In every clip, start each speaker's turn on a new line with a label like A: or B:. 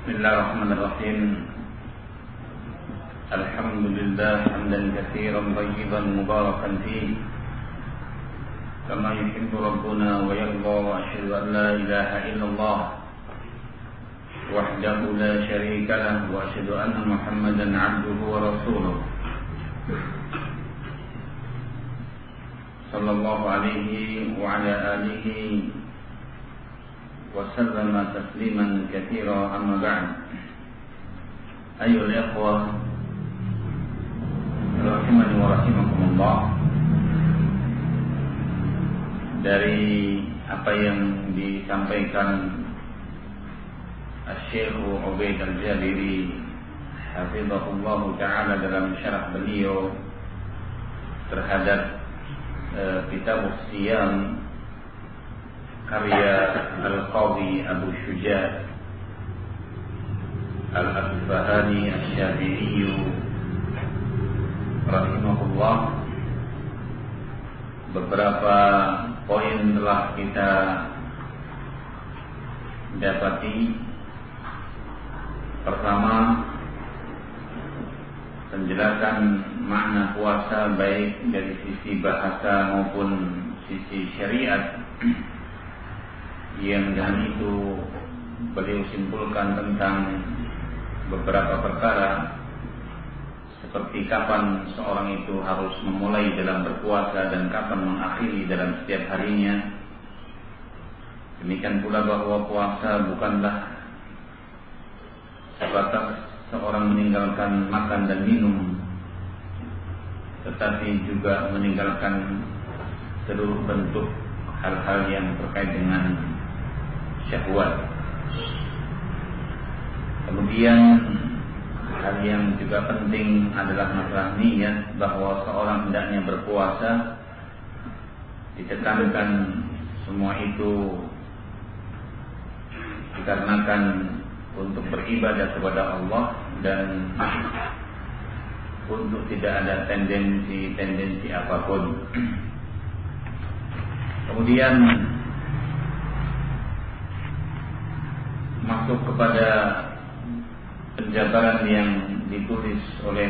A: Bismillahirrahmanirrahim. Alhamdulillah hamdan katsiran tayyiban mubarakan fihi kama yuhibbu rabbuna wa yarda, wa asyhadu an la ilaha illallah wahdahu la syarika lah, wa asyhadu anna Muhammadan 'abduhu wa rasuluh sallallahu alaihi wa ala alihi wa sallama tasliman katsira, amma ba'd. Ayyuhal ikhwah rahimani wa rahimakumullah, dari apa yang disampaikan Asy-Syaikh Ubaid Al-Jabiri hafizahullah ta'ala dalam syarah beliau terhadap Kitab As-Siyam karya Al-Qadhi Abu Syuja' Al-Asbahani Asy-Syafi'i rahimahullah, beberapa poin telah kita dapati. Pertama, penjelasan makna puasa baik dari sisi bahasa maupun sisi syariat, yang dengan itu beliau simpulkan tentang beberapa perkara, seperti kapan seorang itu harus memulai dalam berpuasa dan kapan mengakhiri dalam setiap harinya. Demikian pula bahwa puasa bukanlah sebatas seorang meninggalkan makan dan minum, tetapi juga meninggalkan seluruh bentuk hal-hal yang terkait dengan syahwat. Kemudian hal yang juga penting adalah masalah niat, bahwa seorang hendaknya berpuasa ditekankan semua itu dikarenakan untuk beribadah kepada Allah dan untuk tidak ada tendensi apapun. Kemudian masuk kepada penjabaran yang ditulis oleh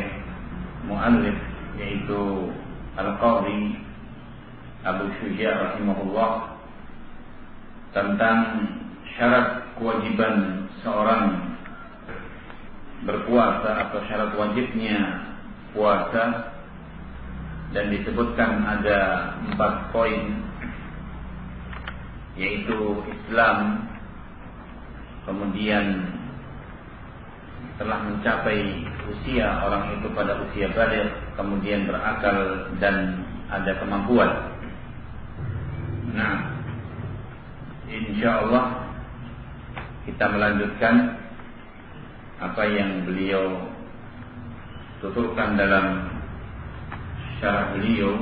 A: muallif, yaitu Al-Qadhi Abu Syuja' rahimahullah, tentang syarat kewajiban seorang berpuasa atau syarat wajibnya puasa, dan disebutkan ada 4 poin, yaitu Islam, kemudian telah mencapai usia orang itu pada usia baligh, kemudian berakal dan ada kemampuan. Nah, insyaallah kita melanjutkan apa yang beliau tuturkan dalam syarah beliau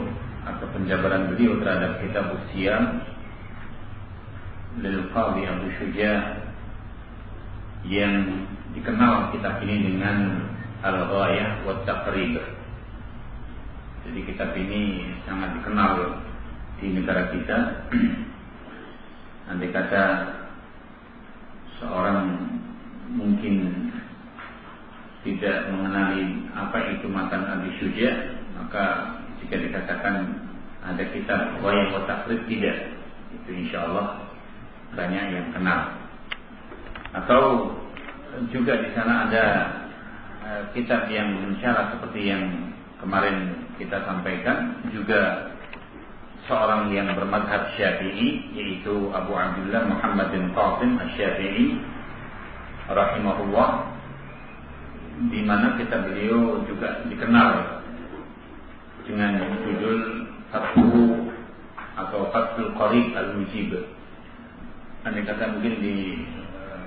A: atau penjabaran beliau terhadap kitab As-Siyam lil Qadhi Abu Syuja', yang dikenal kitab ini dengan Al-Ghayah wa Taqrib. Jadi kitab ini sangat dikenal di negara kita. Andai kata seorang mungkin tidak mengenali apa itu matan Abi Syuja', maka jika dikatakan ada kitab Ghayah wa Taqrib, tidak, itu insyaallah banyak yang kenal. Atau juga di sana ada kitab yang mensyarah seperti yang kemarin kita sampaikan, juga seorang yang bermadhab Syafi'i, yaitu Abu Abdullah Muhammad bin Qasim Asy-Syafi'i rahimahullah, di mana kitab beliau juga dikenal dengan judul Fathul atau Fathul Qarib Al-Mujib. Andai kata mungkin di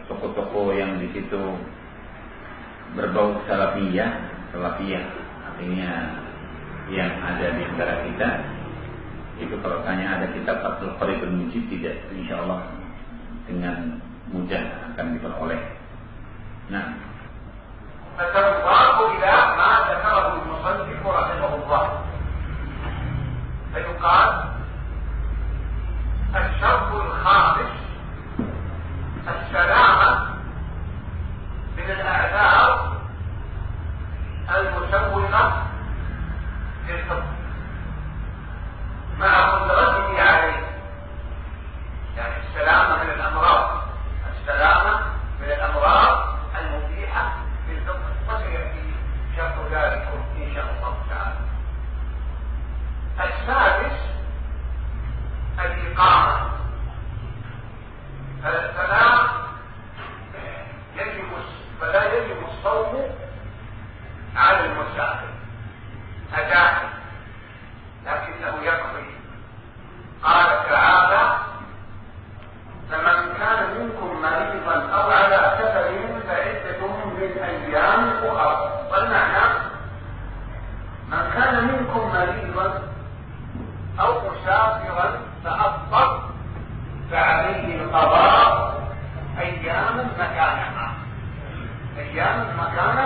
A: toko-toko yang di situ berbau salafiyah artinya yang ada di antara kita, itu kalau tanya ada kitab Fathul Qarib Al-Mujib, tidak, insyaallah dengan mudah akan diperoleh. Nah,
B: فتنضاف إلى ما ذكره المصنف رحمه الله، فيقال الشرط الخامس السلامة فلا يجب الصوم على المسافر أجازه لكنه يقضي. قال تعالى: فمن كان منكم مريضا أو على سفر فعدة من أيام أخرى. والمعنى: من كان منكم مريضا أو مسافرا فأفطر فعليه القضاء أياما مكانها، أياما مكان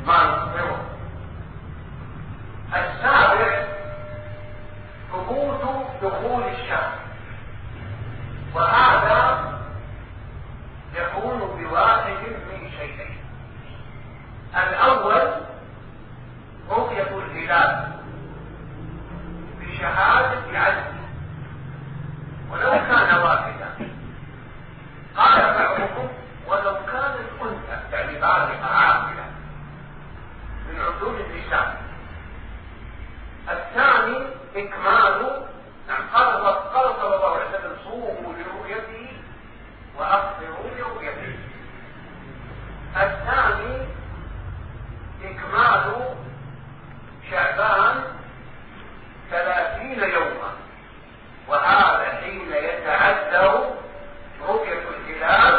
B: ما نفطره. السابع ثبوت دخول الشهر، وهذا يكون بواحد من شيئين: الأول رؤية الهلال بشهادة عدل ولو كان واحدا. قال بعضهم: ولو كان الأنثى يعني بالغة عاقلة من عدول النساء. الثاني إكمال، قال صلى الله عليه وسلم: صوموا لرؤيته وأفطروا لرؤيته. الثاني إكمال شعبان 30 يوما، وهذا حين يتعذر رؤية الهلال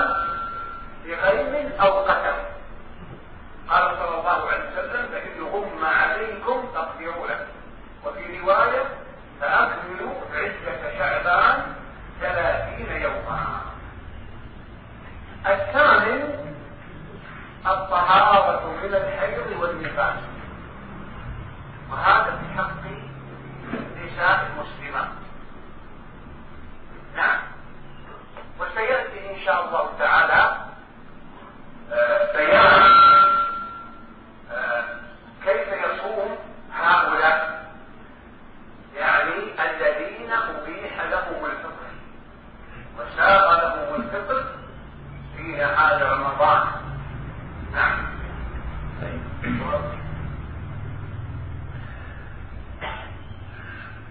B: بغيم أو قتل. قال صلى الله عليه وسلم: فإن غم عليكم فاقدروا له. وفي رواية: فأكملوا عدة شعبان 30 يوما. الثامن الطهارة من الحيض والنفاس، وهذا في حق نساء المسلمات. نعم. وسيأتي إن شاء الله تعالى بيان كيف يصوم هؤلاء، يعني الذين أبيح لهم الفطر وساق لهم الفطر في هذا رمضان. نعم.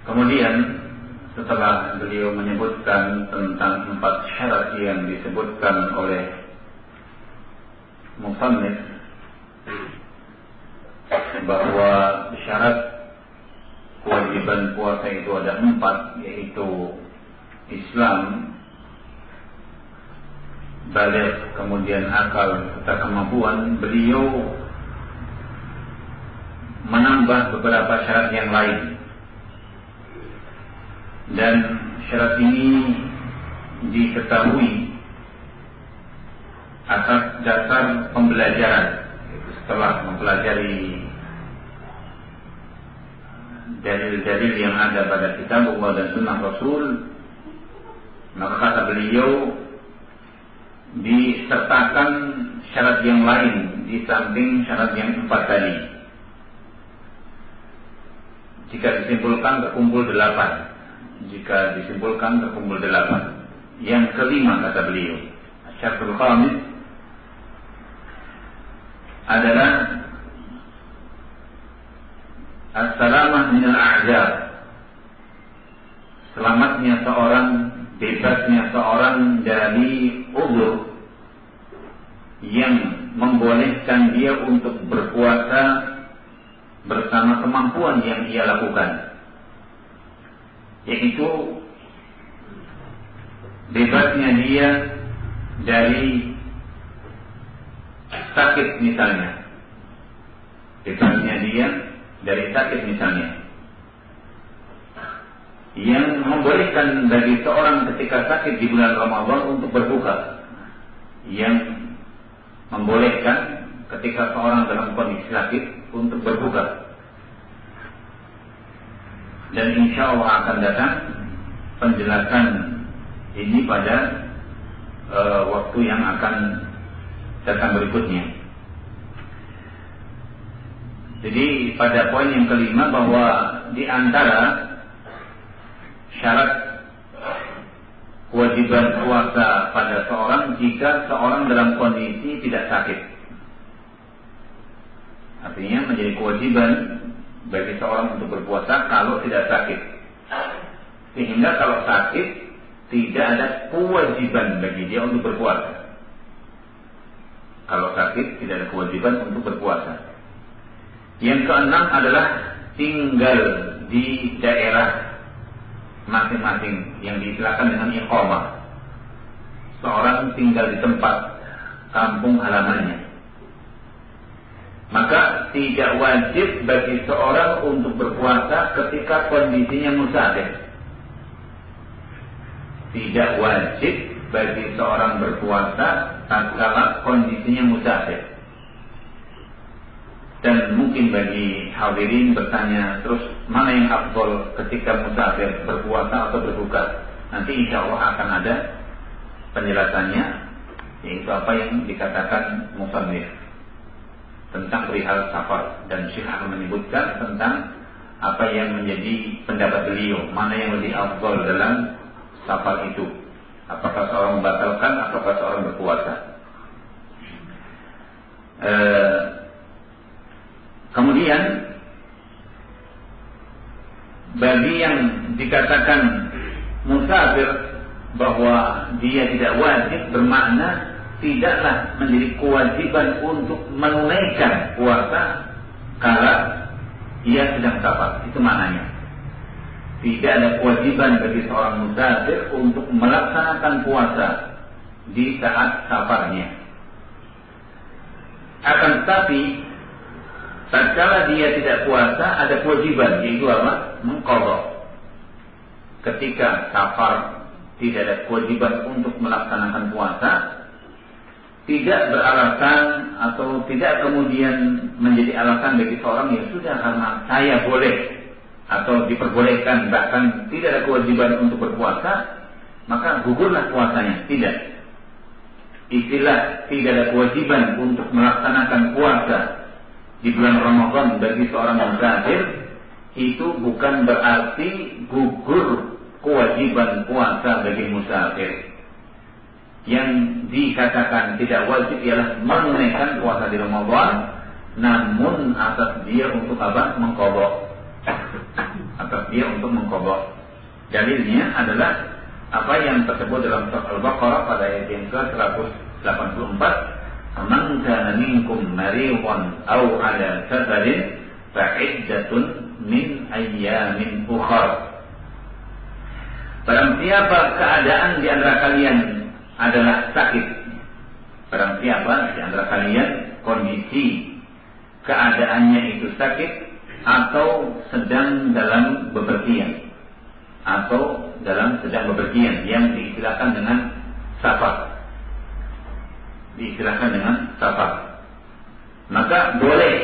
A: Kemudian setelah beliau menyebutkan tentang 4 syarat yang disebutkan oleh musannif, bahwa syarat kewajiban puasa itu ada 4, yaitu Islam, baligh, kemudian akal serta kemampuan. Beliau menambah beberapa syarat yang lain, dan syarat ini diketahui atas dasar pembelajaran. Setelah mempelajari dalil-dalil yang ada pada kitab Allah dan sunnah Rasul, maka kata beliau disertakan syarat yang lain di samping syarat yang 4 tadi. Jika disimpulkan terkumpul 8. Jika disimpulkan terkumpul 8. Yang kelima kata beliau, syaratul khamis adalah as-salamah minal a'dzar, selamatnya seorang, bebasnya seorang dari uzur yang membolehkan dia untuk berpuasa bersama kemampuan yang ia lakukan, yaitu bebasnya dia dari sakit misalnya, bebasnya dia dari sakit misalnya, yang membolehkan bagi seorang ketika sakit di bulan Ramadan untuk berbuka, yang membolehkan ketika seorang dalam kondisi sakit untuk berbuka. Dan insya Allah akan datang penjelasan ini pada waktu yang akan datang berikutnya. Jadi pada poin yang kelima, bahwa di antara syarat kewajiban puasa pada seorang, jika seorang dalam kondisi tidak sakit. Artinya menjadi kewajiban bagi seorang untuk berpuasa kalau tidak sakit. Sehingga kalau sakit tidak ada kewajiban bagi dia untuk berpuasa. Kalau sakit tidak ada kewajiban untuk berpuasa. Yang keenam adalah tinggal di daerah masing-masing yang diistilahkan dengan iqamah. Seorang tinggal di tempat kampung halamannya, maka tidak wajib bagi seorang untuk berpuasa ketika kondisinya musafir. Tidak wajib bagi seorang berpuasa tatkala kondisinya musafir. Dan mungkin bagi hadirin bertanya, terus mana yang afdol ketika musafir, berpuasa atau berbuka? Nanti insya Allah akan ada penjelasannya, yaitu apa yang dikatakan musannif tentang perihal safar, dan Syekh akan menyebutkan tentang apa yang menjadi pendapat beliau, mana yang lebih afdol dalam safar itu, apakah seorang membatalkan, apakah seorang berpuasa. Kemudian bagi yang dikatakan musafir bahwa dia tidak wajib, bermakna tidaklah menjadi kewajiban untuk menunaikan puasa kala ia sedang safar. Itu maknanya. Tidak ada kewajiban bagi seorang musafir untuk melaksanakan puasa di saat safarnya. Akan tetapi tatkala dia tidak puasa, ada kewajiban, yaitu apa? Mengqadha. Ketika safar tidak ada kewajiban untuk melaksanakan puasa, tidak beralasan atau tidak kemudian menjadi alasan bagi seorang yang sudah karena saya boleh atau diperbolehkan, bahkan tidak ada kewajiban untuk berpuasa, maka gugurlah puasanya. Tidak. Istilah tidak ada kewajiban untuk melaksanakan puasa di bulan Ramadan bagi seorang musafir itu bukan berarti gugur kewajiban puasa bagi musafir. Yang dikatakan tidak wajib ialah menunaikan puasa di Ramadan, namun atas dia untuk apa? Mengqadha. Atas dia untuk mengqadha. Dalilnya adalah apa yang tersebut dalam surah Al-Baqarah pada ayat yang ke-184, "Man kana minkum maridan aw 'ala safarin fa'iddatun min ayyamin ukhra." Barang siapa keadaan di antara kalian adalah sakit, barang siapa di antara kalian kondisi keadaannya itu sakit atau sedang dalam bepergian, atau dalam sedang bepergian yang diistilahkan dengan safar, diistilahkan dengan safar, maka boleh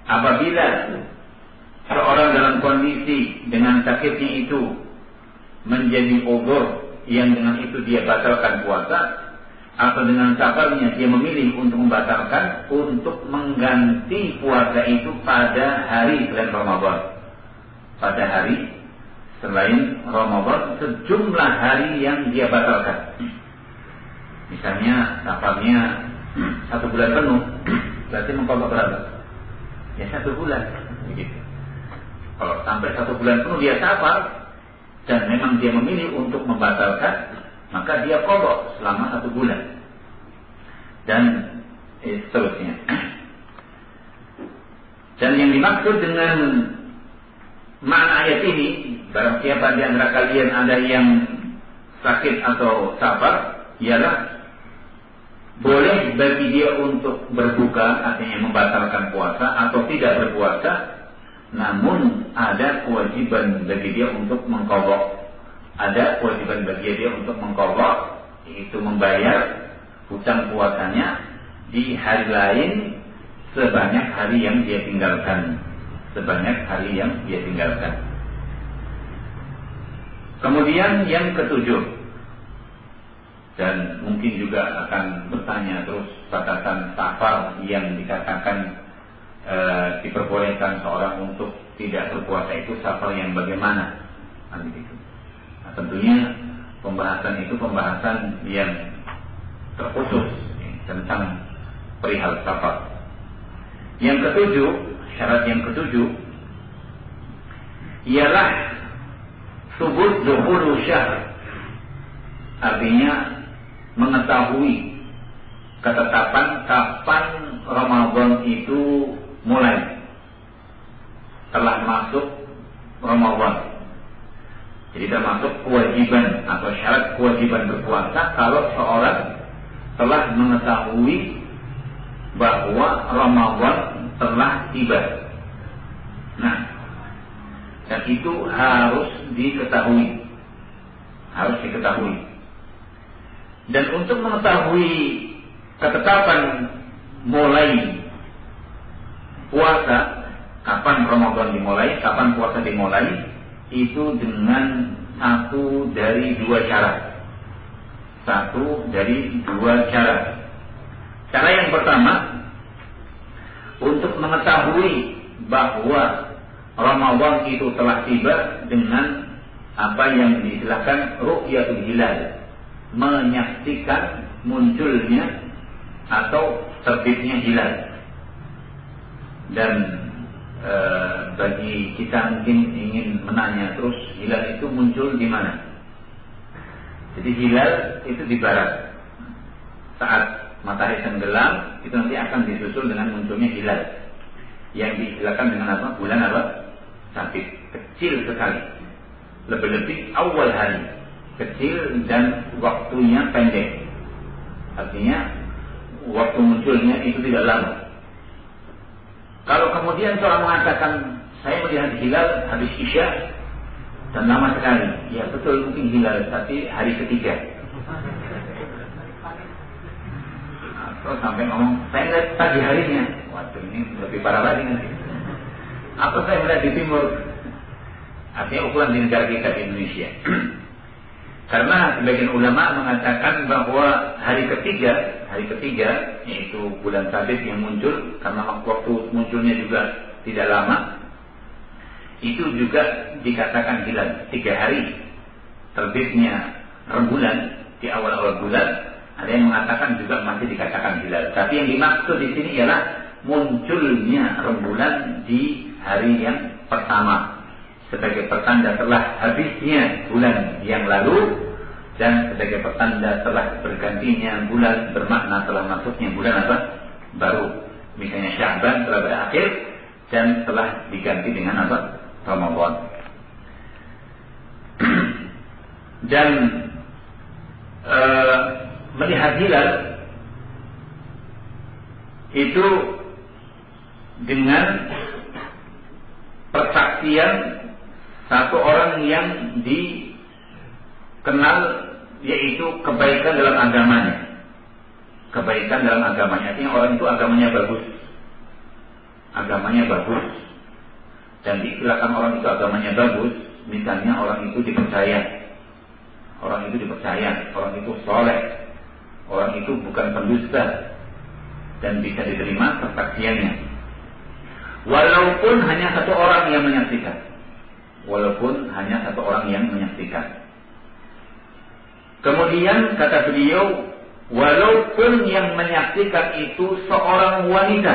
A: apabila seorang dalam kondisi dengan sakitnya itu menjadi uzur yang dengan itu dia batalkan puasa, atau dengan safarnya dia memilih untuk membatalkan, untuk mengganti puasa itu pada hari selain Ramadan, pada hari selain Ramadan, sejumlah hari yang dia batalkan. Misalnya safarnya 1 bulan penuh, berarti mengqadha berapa? Ya 1 bulan begitu. Kalau sampai 1 bulan penuh dia safar dan memang dia memilih untuk membatalkan, maka dia qadha selama 1 bulan dan seterusnya. Dan yang dimaksud dengan makna ayat ini, barang siapa di antara kalian ada yang sakit atau safar, ialah boleh bagi dia untuk berbuka, artinya membatalkan puasa atau tidak berpuasa, namun ada kewajiban bagi dia untuk mengqadha. Ada kewajiban bagi dia untuk mengqadha, yaitu membayar hutang puasanya di hari lain sebanyak hari yang dia tinggalkan. Sebanyak hari yang dia tinggalkan. Kemudian yang ketujuh, dan mungkin juga akan bertanya terus, batasan safar yang dikatakan diperbolehkan seorang untuk tidak berpuasa itu safar yang bagaimana? Nah, tentunya pembahasan itu pembahasan yang terkhusus tentang perihal safar. Yang ketujuh, syarat yang ketujuh ialah subut dukhulu syahr, artinya mengetahui ketetapan kapan Ramadan itu mulai, telah masuk Ramadan. Jadi termasuk kewajiban atau syarat kewajiban berpuasa kalau seorang telah mengetahui bahwa Ramadan telah tiba. Nah, dan itu harus diketahui. Harus diketahui. Dan untuk mengetahui ketetapan mulai puasa, kapan Ramadan dimulai, kapan puasa dimulai, itu dengan satu dari dua cara. Satu dari dua cara. Cara yang pertama, untuk mengetahui bahwa Ramadan itu telah tiba dengan apa yang diistilahkan ru'yatul hilal, menyaksikan munculnya atau terbitnya hilal. Dan bagi kita mungkin ingin menanya terus, hilal itu muncul di mana? Jadi hilal itu di barat. Saat matahari tenggelam, itu nanti akan disusul dengan munculnya hilal, yang diistilahkan dengan apa? Bulan apa? Sabit. Kecil sekali. Lebih-lebih awal hari. Kecil dan waktunya pendek. Artinya waktu munculnya itu tidak lama. Kalau kemudian seorang mengatakan saya melihat hilal habis Isya dan lama sekali, ya betul mungkin hilal, tapi hari ketiga. Terus sampai ngomong saya lihat pagi harinya, waduh ini lebih parah lagi nanti. Apa saya melihat di timur? Artinya ukuran di negara kita di Indonesia. Karena sebagian ulama mengatakan bahwa hari ketiga yaitu bulan Sabit yang muncul, karena waktu munculnya juga tidak lama, itu juga dikatakan hilal. 3 hari terbitnya rembulan di awal-awal bulan, ada yang mengatakan juga masih dikatakan hilal. Tapi yang dimaksud di sini ialah munculnya rembulan di hari yang pertama, sebagai pertanda telah habisnya bulan yang lalu, dan sebagai pertanda telah bergantinya bulan, bermakna telah masuknya bulan apa? Baru. Misalnya Sya'ban telah berakhir dan telah diganti dengan apa? Ramadan. Dan melihat hilal itu dengan persaksian satu orang yang dikenal, yaitu kebaikan dalam agamanya. Kebaikan dalam agamanya, artinya orang itu agamanya bagus. Agamanya bagus. Dan diistilahkan orang itu agamanya bagus, misalnya orang itu dipercaya. Orang itu dipercaya, orang itu soleh, orang itu bukan pendusta, dan bisa diterima persaksiannya. Walaupun hanya satu orang yang menyaksikan. Walaupun hanya satu orang yang menyaksikan. Kemudian kata beliau, walaupun yang menyaksikan itu seorang wanita.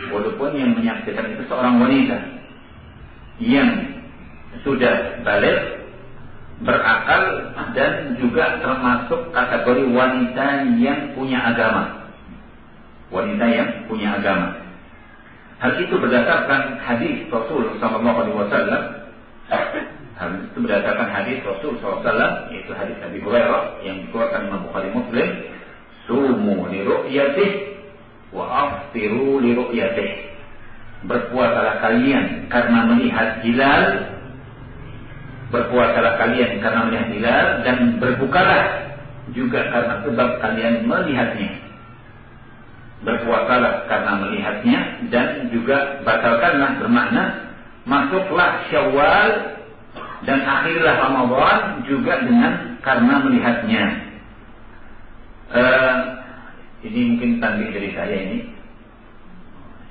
A: Walaupun yang menyaksikan itu seorang wanita yang sudah balik, berakal, dan juga termasuk kategori wanita yang punya agama. Wanita yang punya agama. Hal itu berdasarkan hadis Rasul SAW. Hal itu berdasarkan hadis Rasul SAW, yaitu hadis Abi Hurairah yang dikeluarkan Imam Bukhari Muslim. Sumu li ru'yatih wa aftiru li ru'yatih. Berpuasalah kalian karena melihat hilal. Berpuasalah kalian karena melihat hilal, dan berbukalah juga karena sebab kalian melihatnya. Berpuasalah karena melihatnya, dan juga batalkanlah, bermakna masuklah Syawal dan akhirlah Ramadan juga dengan karena melihatnya. Ini mungkin tanbih dari saya ini.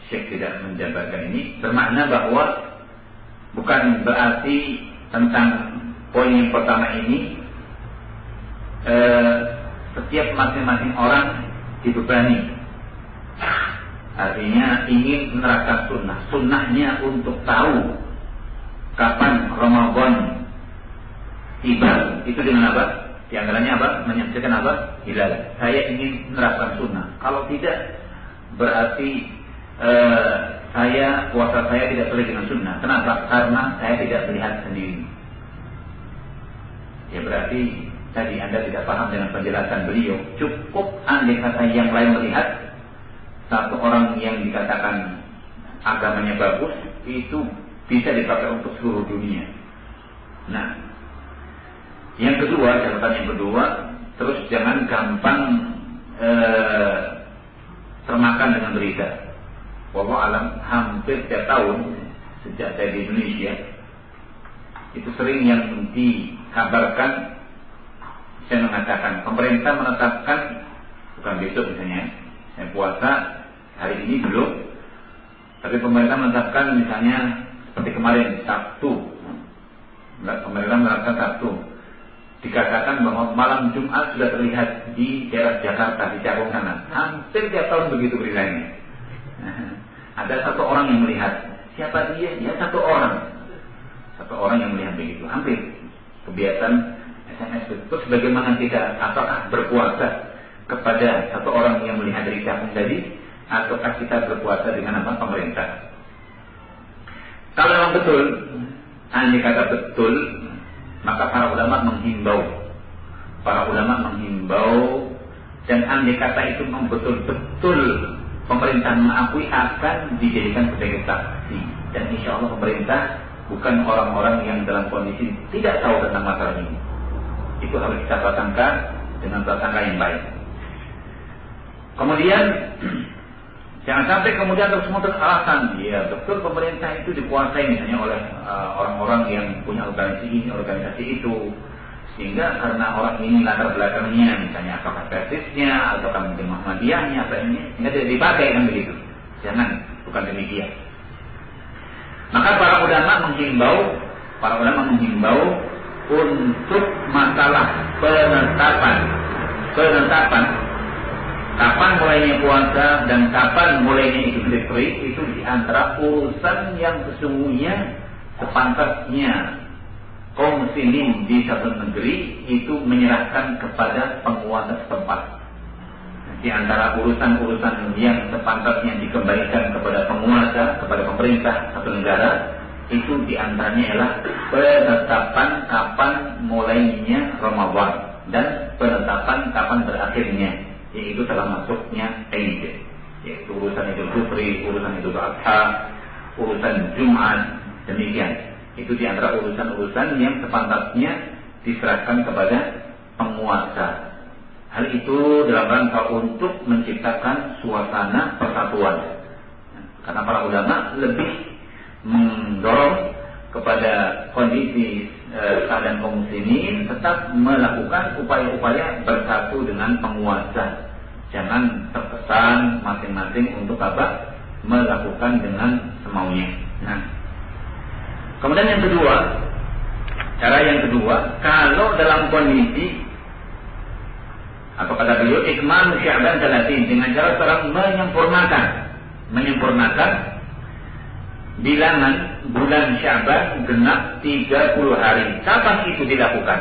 A: Syekh tidak menjabarkan ini, bermakna bahwa bukan berarti tentang poin yang pertama ini setiap masing-masing orang dibebani. Artinya ingin menerapkan sunnah. Sunnahnya untuk tahu kapan Ramadan tiba, itu dengan apa? Di antaranya apa? Menyaksikan apa? Hilal. Saya ingin menerapkan sunnah. Kalau tidak, berarti puasa saya tidak sesuai dengan sunnah. Kenapa? Karena saya tidak melihat sendiri. Ya berarti tadi Anda tidak paham dengan penjelasan beliau. Cukup andai kata yang lain melihat, satu orang yang dikatakan agamanya bagus itu bisa dipakai untuk seluruh dunia. Nah, yang kedua, catatan yang kedua, terus jangan gampang termakan dengan berita. Wallahu alam, hampir setiap tahun sejak saya di Indonesia itu sering yang dikabarkan, saya mengatakan pemerintah menetapkan, bukan besok misalnya, saya puasa hari ini belum, tapi pemerintah menetapkan misalnya seperti kemarin Sabtu, pemerintah menetapkan Sabtu, dikatakan bahwa malam Jumat sudah terlihat di daerah Jakarta, di Cakung sana. Hampir tiap tahun begitu beritanya. Ada satu orang yang melihat. Siapa dia? Ya satu orang. Satu orang yang melihat begitu. Hampir kebiasaan SMS itu. Terus bagaimana kita, apakah berpuasa kepada satu orang yang melihat dari Cakung tadi, ataukah kita berpuasa dengan apa? Pemerintah. Kalau memang betul, andai kata betul, maka para ulama menghimbau, dan andai kata itu memang betul-betul pemerintah mengakui, akan dijadikan sebagai saksi. Dan insya Allah pemerintah bukan orang-orang yang dalam kondisi tidak tahu tentang masalah ini. Itu harus kita prasangka dengan prasangka yang baik. Kemudian jangan sampai kemudian terus muncul alasan, ya betul pemerintah itu dikuasai misalnya oleh orang-orang yang punya organisasi ini, organisasi itu, sehingga karena orang ini latar belakangnya misalnya apakah basisnya atau mungkin Muhammadiyahnya atau ini, sehingga tidak dipakai kan begitu. Jangan, bukan demikian. Maka para ulama menghimbau untuk masalah penetapan kapan mulainya puasa dan kapan mulainya Idul Fitri, itu diantara urusan yang sesungguhnya sepantasnya kaum muslimin di satu negeri itu menyerahkan kepada penguasa setempat. Di antara urusan-urusan yang sepantasnya dikembalikan kepada penguasa, kepada pemerintah satu negara, itu diantaranya ialah penetapan kapan mulainya Ramadan dan penetapan kapan berakhirnya, yaitu telah masuknya Eid, yaitu urusan Idul Fitri, urusan Idul Adha, urusan Jumat, demikian. Itu di antara urusan-urusan yang sepantasnya diserahkan kepada penguasa. Hal itu dalam rangka untuk menciptakan suasana persatuan. Karena para ulama lebih mendorong kepada kondisi keadaan kaum muslimin tetap melakukan upaya-upaya bersatu dengan penguasa. Jangan terkesan masing-masing untuk apa? Melakukan dengan semaunya. Nah, kemudian yang kedua, cara yang kedua, kalau dalam kondisi apa kata beliau, ikmal Sya'ban 30, dengan cara seorang menyempurnakan bilangan bulan Sya'ban genap 30 hari. Kapan itu dilakukan?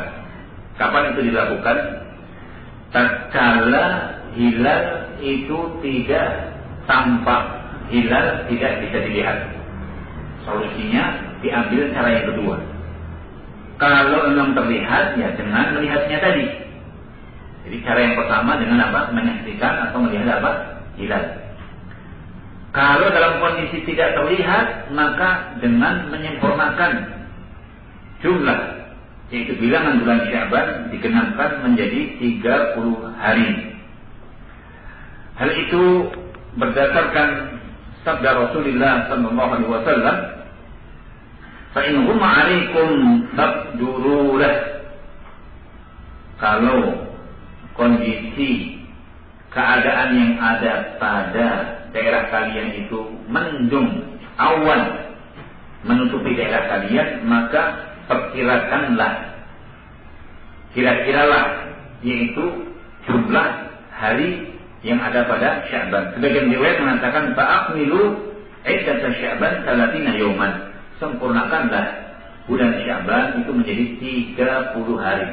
A: Tatkala hilal itu tidak tampak, hilal tidak bisa dilihat. Solusinya diambil cara yang kedua. Kalau memang terlihat, ya dengan melihatnya tadi. Jadi cara yang pertama dengan apa? Menyaksikan atau melihat apa? Hilal. Kalau dalam kondisi tidak terlihat, maka dengan menyempurnakan jumlah, yaitu bilangan bulan Sya'ban digenapkan menjadi 30 hari. Hal itu berdasarkan sabda Rasulullah SAW, "Fa in huma 'alaikum faqduru lah." Kalau kondisi keadaan yang ada pada daerah kalian itu mendung, awan menutupi daerah kalian, maka perkirakanlah, kira-kiralah, yaitu jumlah hari yang ada pada Sya'ban. Sebagian riwayat mengatakan fa'akmilu iddata Sya'ban 30 yawman. Sempurnakanlah bulan Sya'ban itu menjadi 30 hari.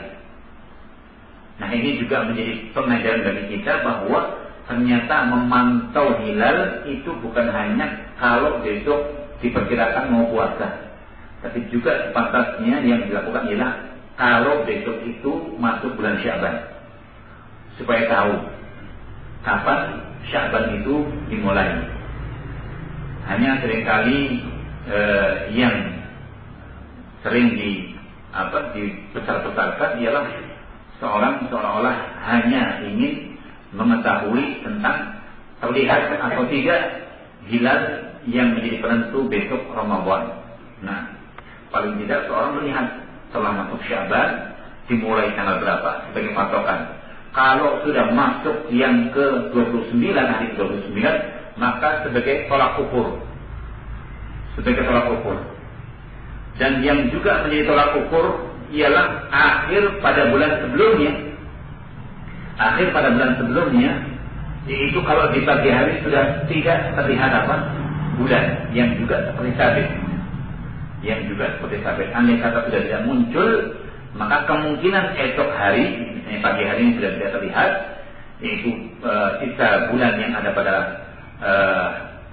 A: Nah, ini juga menjadi pengajaran bagi kita bahwa ternyata memantau hilal itu bukan hanya kalau besok diperkirakan mau puasa, tapi juga sepantasnya yang dilakukan ialah kalau besok itu masuk bulan Sya'ban, supaya tahu kapan Sya'ban itu dimulai. Hanya seringkali yang sering dibesar-besarkan ialah seorang seolah-olah hanya ingin mengetahui tentang terlihat atau tidak hilal yang menjadi penentu besok Ramadan. Nah, paling tidak seorang melihat setelah masuk Sya'ban dimulai tanggal berapa sebagai patokan. Kalau sudah masuk yang ke-29, hari ke-29, maka sebagai tolak ukur. Sebagai tolak ukur. Dan yang juga menjadi tolak ukur ialah akhir pada bulan sebelumnya. Akhir pada bulan sebelumnya, yaitu kalau di pagi hari sudah tidak terlihat bulan, yang juga seperti sabit. Yang juga seperti sabit. Andai kata sudah tidak muncul, maka kemungkinan esok hari, misalnya pagi hari ini sudah tidak terlihat, yaitu sisa bulan yang ada pada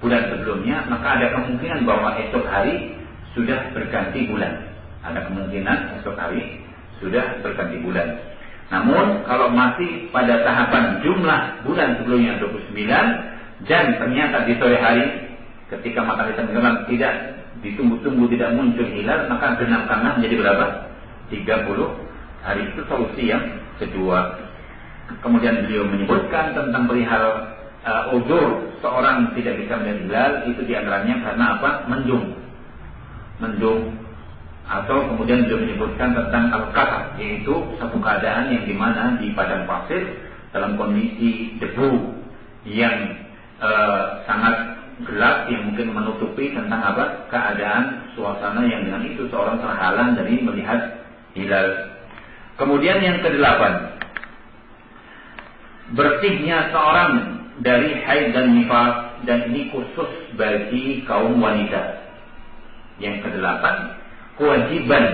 A: bulan sebelumnya, maka ada kemungkinan bahwa esok hari sudah berganti bulan. Ada kemungkinan esok hari sudah berganti bulan. Namun kalau masih pada tahapan jumlah bulan sebelumnya 29 dan ternyata di sore hari ketika matahari tenggelam tidak ditunggu-tunggu tidak muncul hilal, maka genapkanlah menjadi berapa? 30 hari. Itu solusi yang kedua. Kemudian beliau menyebutkan tentang perihal uzur seorang tidak bisa melihat hilal, itu diantaranya karena apa? Mendung. Atau kemudian beliau menyebutkan tentang al-qasam, yaitu satu keadaan yang dimana di padang pasir dalam kondisi debu yang sangat gelap, yang mungkin menutupi tentang keadaan suasana yang dengan itu seorang terhalang dari melihat hilal. Kemudian yang ke-8, bersihnya seorang dari haid dan nifas, dan ini khusus bagi kaum wanita. Yang ke-8, kewajiban,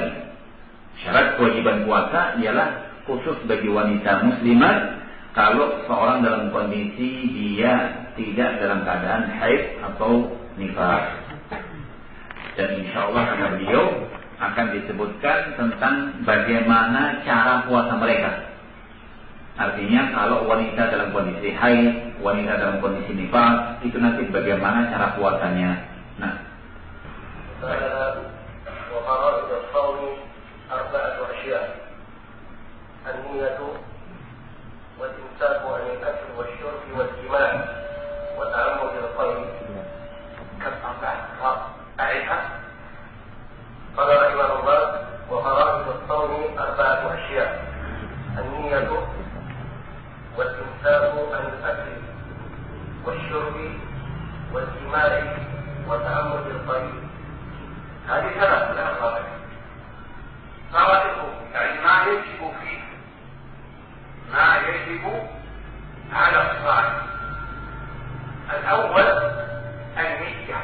A: syarat kewajiban puasa ialah khusus bagi wanita muslimat kalau seorang dalam kondisi dia tidak dalam keadaan haid atau nifas. Dan insya Allah kata beliau akan disebutkan tentang bagaimana cara puasa mereka. Artinya kalau wanita dalam kondisi haid, wanita dalam kondisi nifas, itu nanti bagaimana cara puasanya. Nah,
B: وفرائض الصوم 4 أشياء: النية والإمساك عن الأكل والشرب والجماع وتعمد القيء. كم أعيدها؟ قال رحمه الله: وفرائض الصوم 4 أشياء: النية والإمساك عن الأكل والشرب والجماع وتعمد القيء. هذه 3 لا فرق. فرائضه يعني ما يجب فيه، ما يجب على الصائم. الأول النية.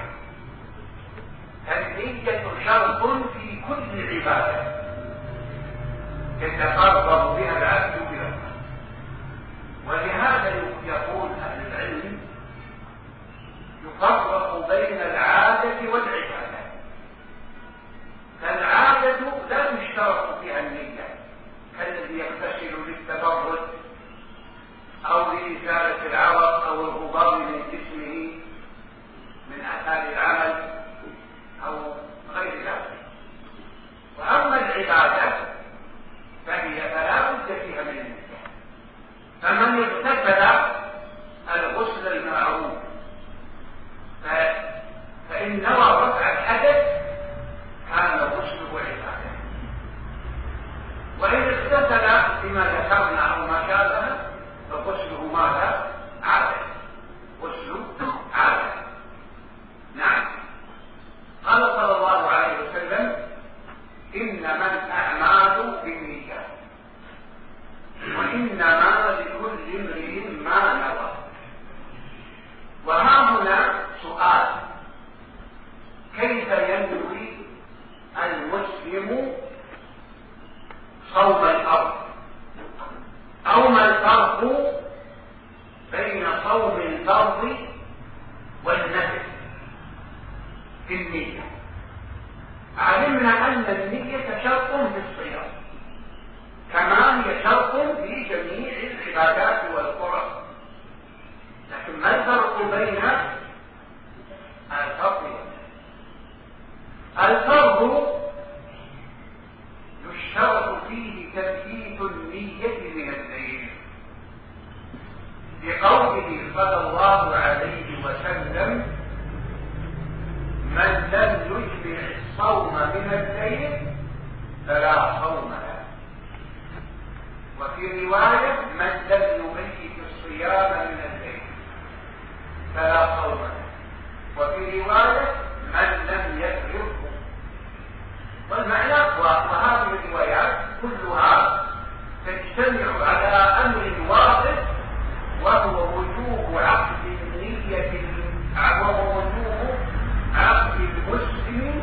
B: النية شرط في كل عبادة يتقرب بها العبد إلى الله. ولهذا يقول أهل العلم يفرق بين العادة والعبادة. فالعادة لا يشترط فيها النية، كالذي يغتسل للتبرد أو لإزالة العرق أو الغبار من جسمه من آثار العمل أو غير ذلك. وأما العبادة فهي فلا بد فيها من النية. فمن اغتسل الغسل المعروف فإن نوى رفع الحدث كان غسله عبادة. وإن اغتسل بما ذكرنا أو ما شابه فغسله ماذا؟ عادة. غسله عادة. نعم. قال صلى الله عليه وسلم: إنما الأعمال بالنيات وإنما لكل امرئ ما نوى. وها هنا سؤال: في النية. علمنا أن النية شرط في الصيام كما هي شرط في جميع العبادات والقرب، لكن ما الفرق بين الفرض يشترط فيه تثبيت النية من الليل بقوله صلى الله عليه وسلم: من لم يجمع الصوم من الليل فلا صوم له. وفي رواية: من لم يميت الصيام من الليل فلا صوم له. وفي رواية: من لم يفرغه. والمعنى وهذه الروايات كلها تجتمع على أمر واحد، وهو وجوب عقد النية، وهو وجوب عقد المسلم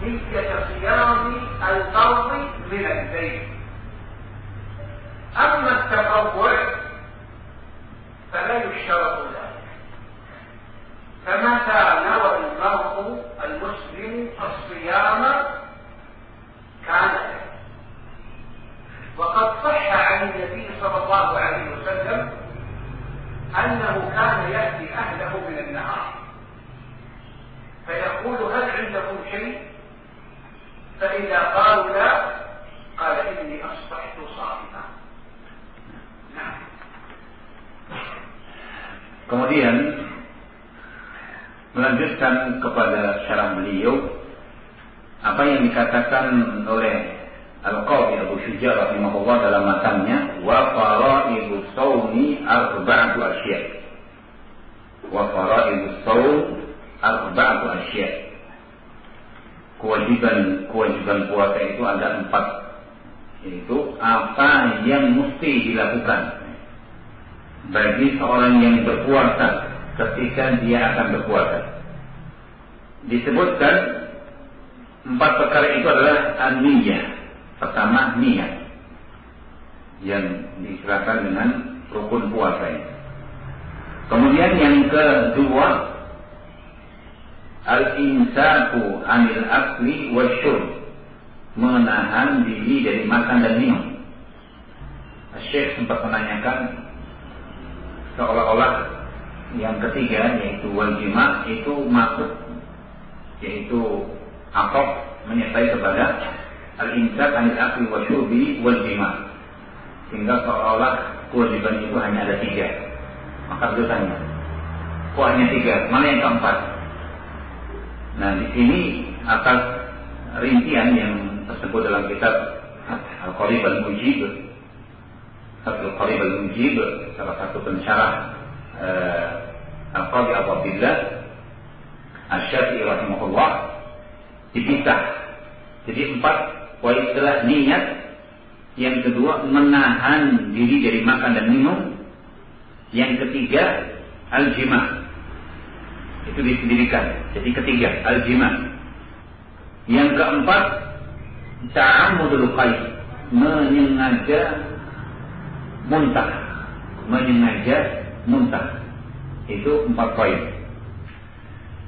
B: نية صيام الفرض من الليل. أما التطوع فلا يشترط ذلك، فمتى نوى المرء المسلم الصيام كان له. وقد صح عن النبي صلى الله عليه وسلم أنه كان يأتي أهله من النهار فيقول: هل عندكم شيء؟ فإذا قالوا لا قال: إني أصبحت صائما. نعم.
A: Kemudian melanjutkan kepada syarah beliau apa yang dikatakan oleh Al-Qadhi Abu Syuja' rahimahullah dalam matanya, wa fara'idus shaumi arba'atu asya'. Wa fara'idus shaum arba'atu asya'. Kewajiban puasa itu ada 4, yaitu apa yang mesti dilakukan bagi seorang yang berpuasa ketika dia akan berpuasa. Disebutkan 4 perkara itu adalah an-niyah. Pertama, niat yang diistilahkan dengan rukun puasa ini. Kemudian yang kedua, al-imsaku anil akli wasyurb, menahan diri dari makan dan minum. Syekh sempat menanyakan seolah-olah yang ketiga, yaitu wal jima', itu masuk, yaitu ataf menyertai kepada al-imsak anil akli wa syurbi wal jima', sehingga seolah-olah kewajiban itu hanya ada 3. Maka beliau tanya, kok hanya 3? Mana yang keempat? Nah, di sini atas rincian yang tersebut dalam kitab Al-Qarib Al-Mujib, Al-Qarib Al-Mujib, salah satu pensyarah Al-Qadhi Abu Abdillah Asy-Syafi'i rahimahullah, dipisah. Jadi 4 poin setelah niat, yang kedua menahan diri dari makan dan minum, yang ketiga al-jima', itu disendirikan. Jadi ketiga al-jima', yang keempat ta'ammudul qaid, menyengaja muntah, itu 4 poin.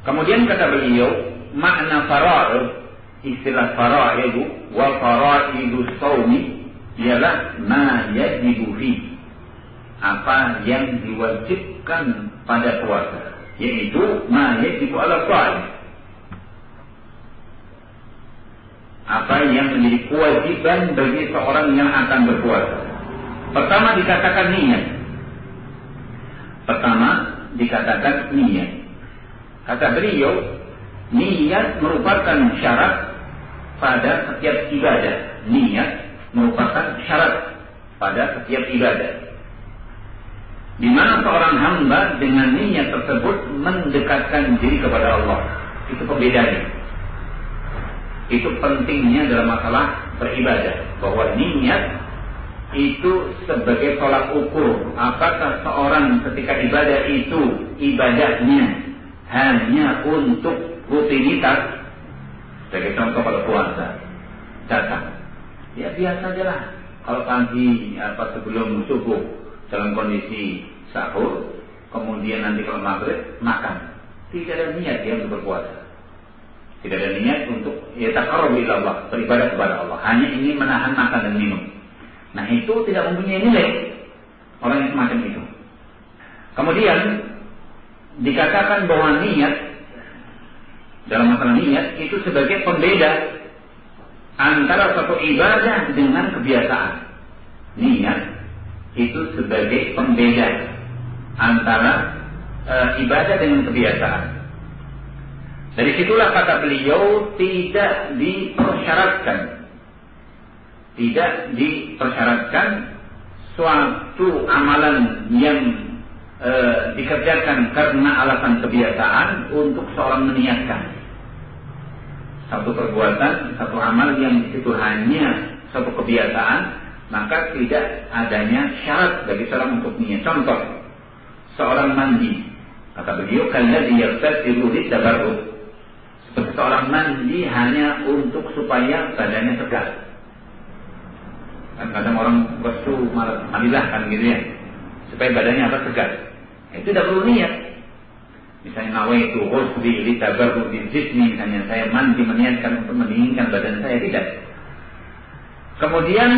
A: Kemudian kata beliau, makna fara'id, istilah fara'id wa fara'idus shaumi ialah ma yajibu fi, apa yang diwajibkan pada puasa, yaitu ma yajibu ala shaim, apa yang menjadi kewajiban bagi seorang yang akan berpuasa. Pertama dikatakan niat. Kata beliau, niat merupakan syarat pada setiap ibadah. Niat merupakan syarat pada setiap ibadah, di mana seorang hamba dengan niat tersebut mendekatkan diri kepada Allah. Itu perbedaannya. Itu pentingnya dalam masalah beribadah, bahwa niat itu sebagai tolak ukur apakah seorang ketika ibadah itu ibadahnya hanya untuk rutinitas. Sebagai contoh, kalau puasa datang, ya biasa aja lah. Kalau pagi sebelum subuh dalam kondisi sahur, kemudian nanti kalau maghrib makan, tidak ada niat dia untuk berpuasa. Tidak ada niat untuk yataqarrab ila Allah, beribadah kepada Allah. Hanya ingin menahan makan dan minum. Nah, itu tidak mempunyai nilai orang yang semacam itu. Kemudian dikatakan bahwa niat, dalam masalah niat itu sebagai pembeda antara suatu ibadah dengan kebiasaan. Niat itu sebagai pembeda antara ibadah dengan kebiasaan. Dari situlah kata beliau tidak dipersyaratkan suatu amalan yang dikerjakan karena alasan kebiasaan untuk seorang meniatkan. Satu perbuatan, satu amal yang itu hanya satu kebiasaan, maka tidak adanya syarat bagi seorang untuk niat. Contoh, seorang mandi, kata beliau, kalladzi yaghtasilu litabarrud. Seperti seorang mandi hanya untuk supaya badannya segar. Kadang-kadang orang restu mandilah kan gitu ya, supaya badannya apa, segar. Itu tidak perlu niat. Misalnya nawaitu ghusli litabarrud jismi, misalnya saya mandi meniatkan untuk mendinginkan badan saya, tidak. Kemudian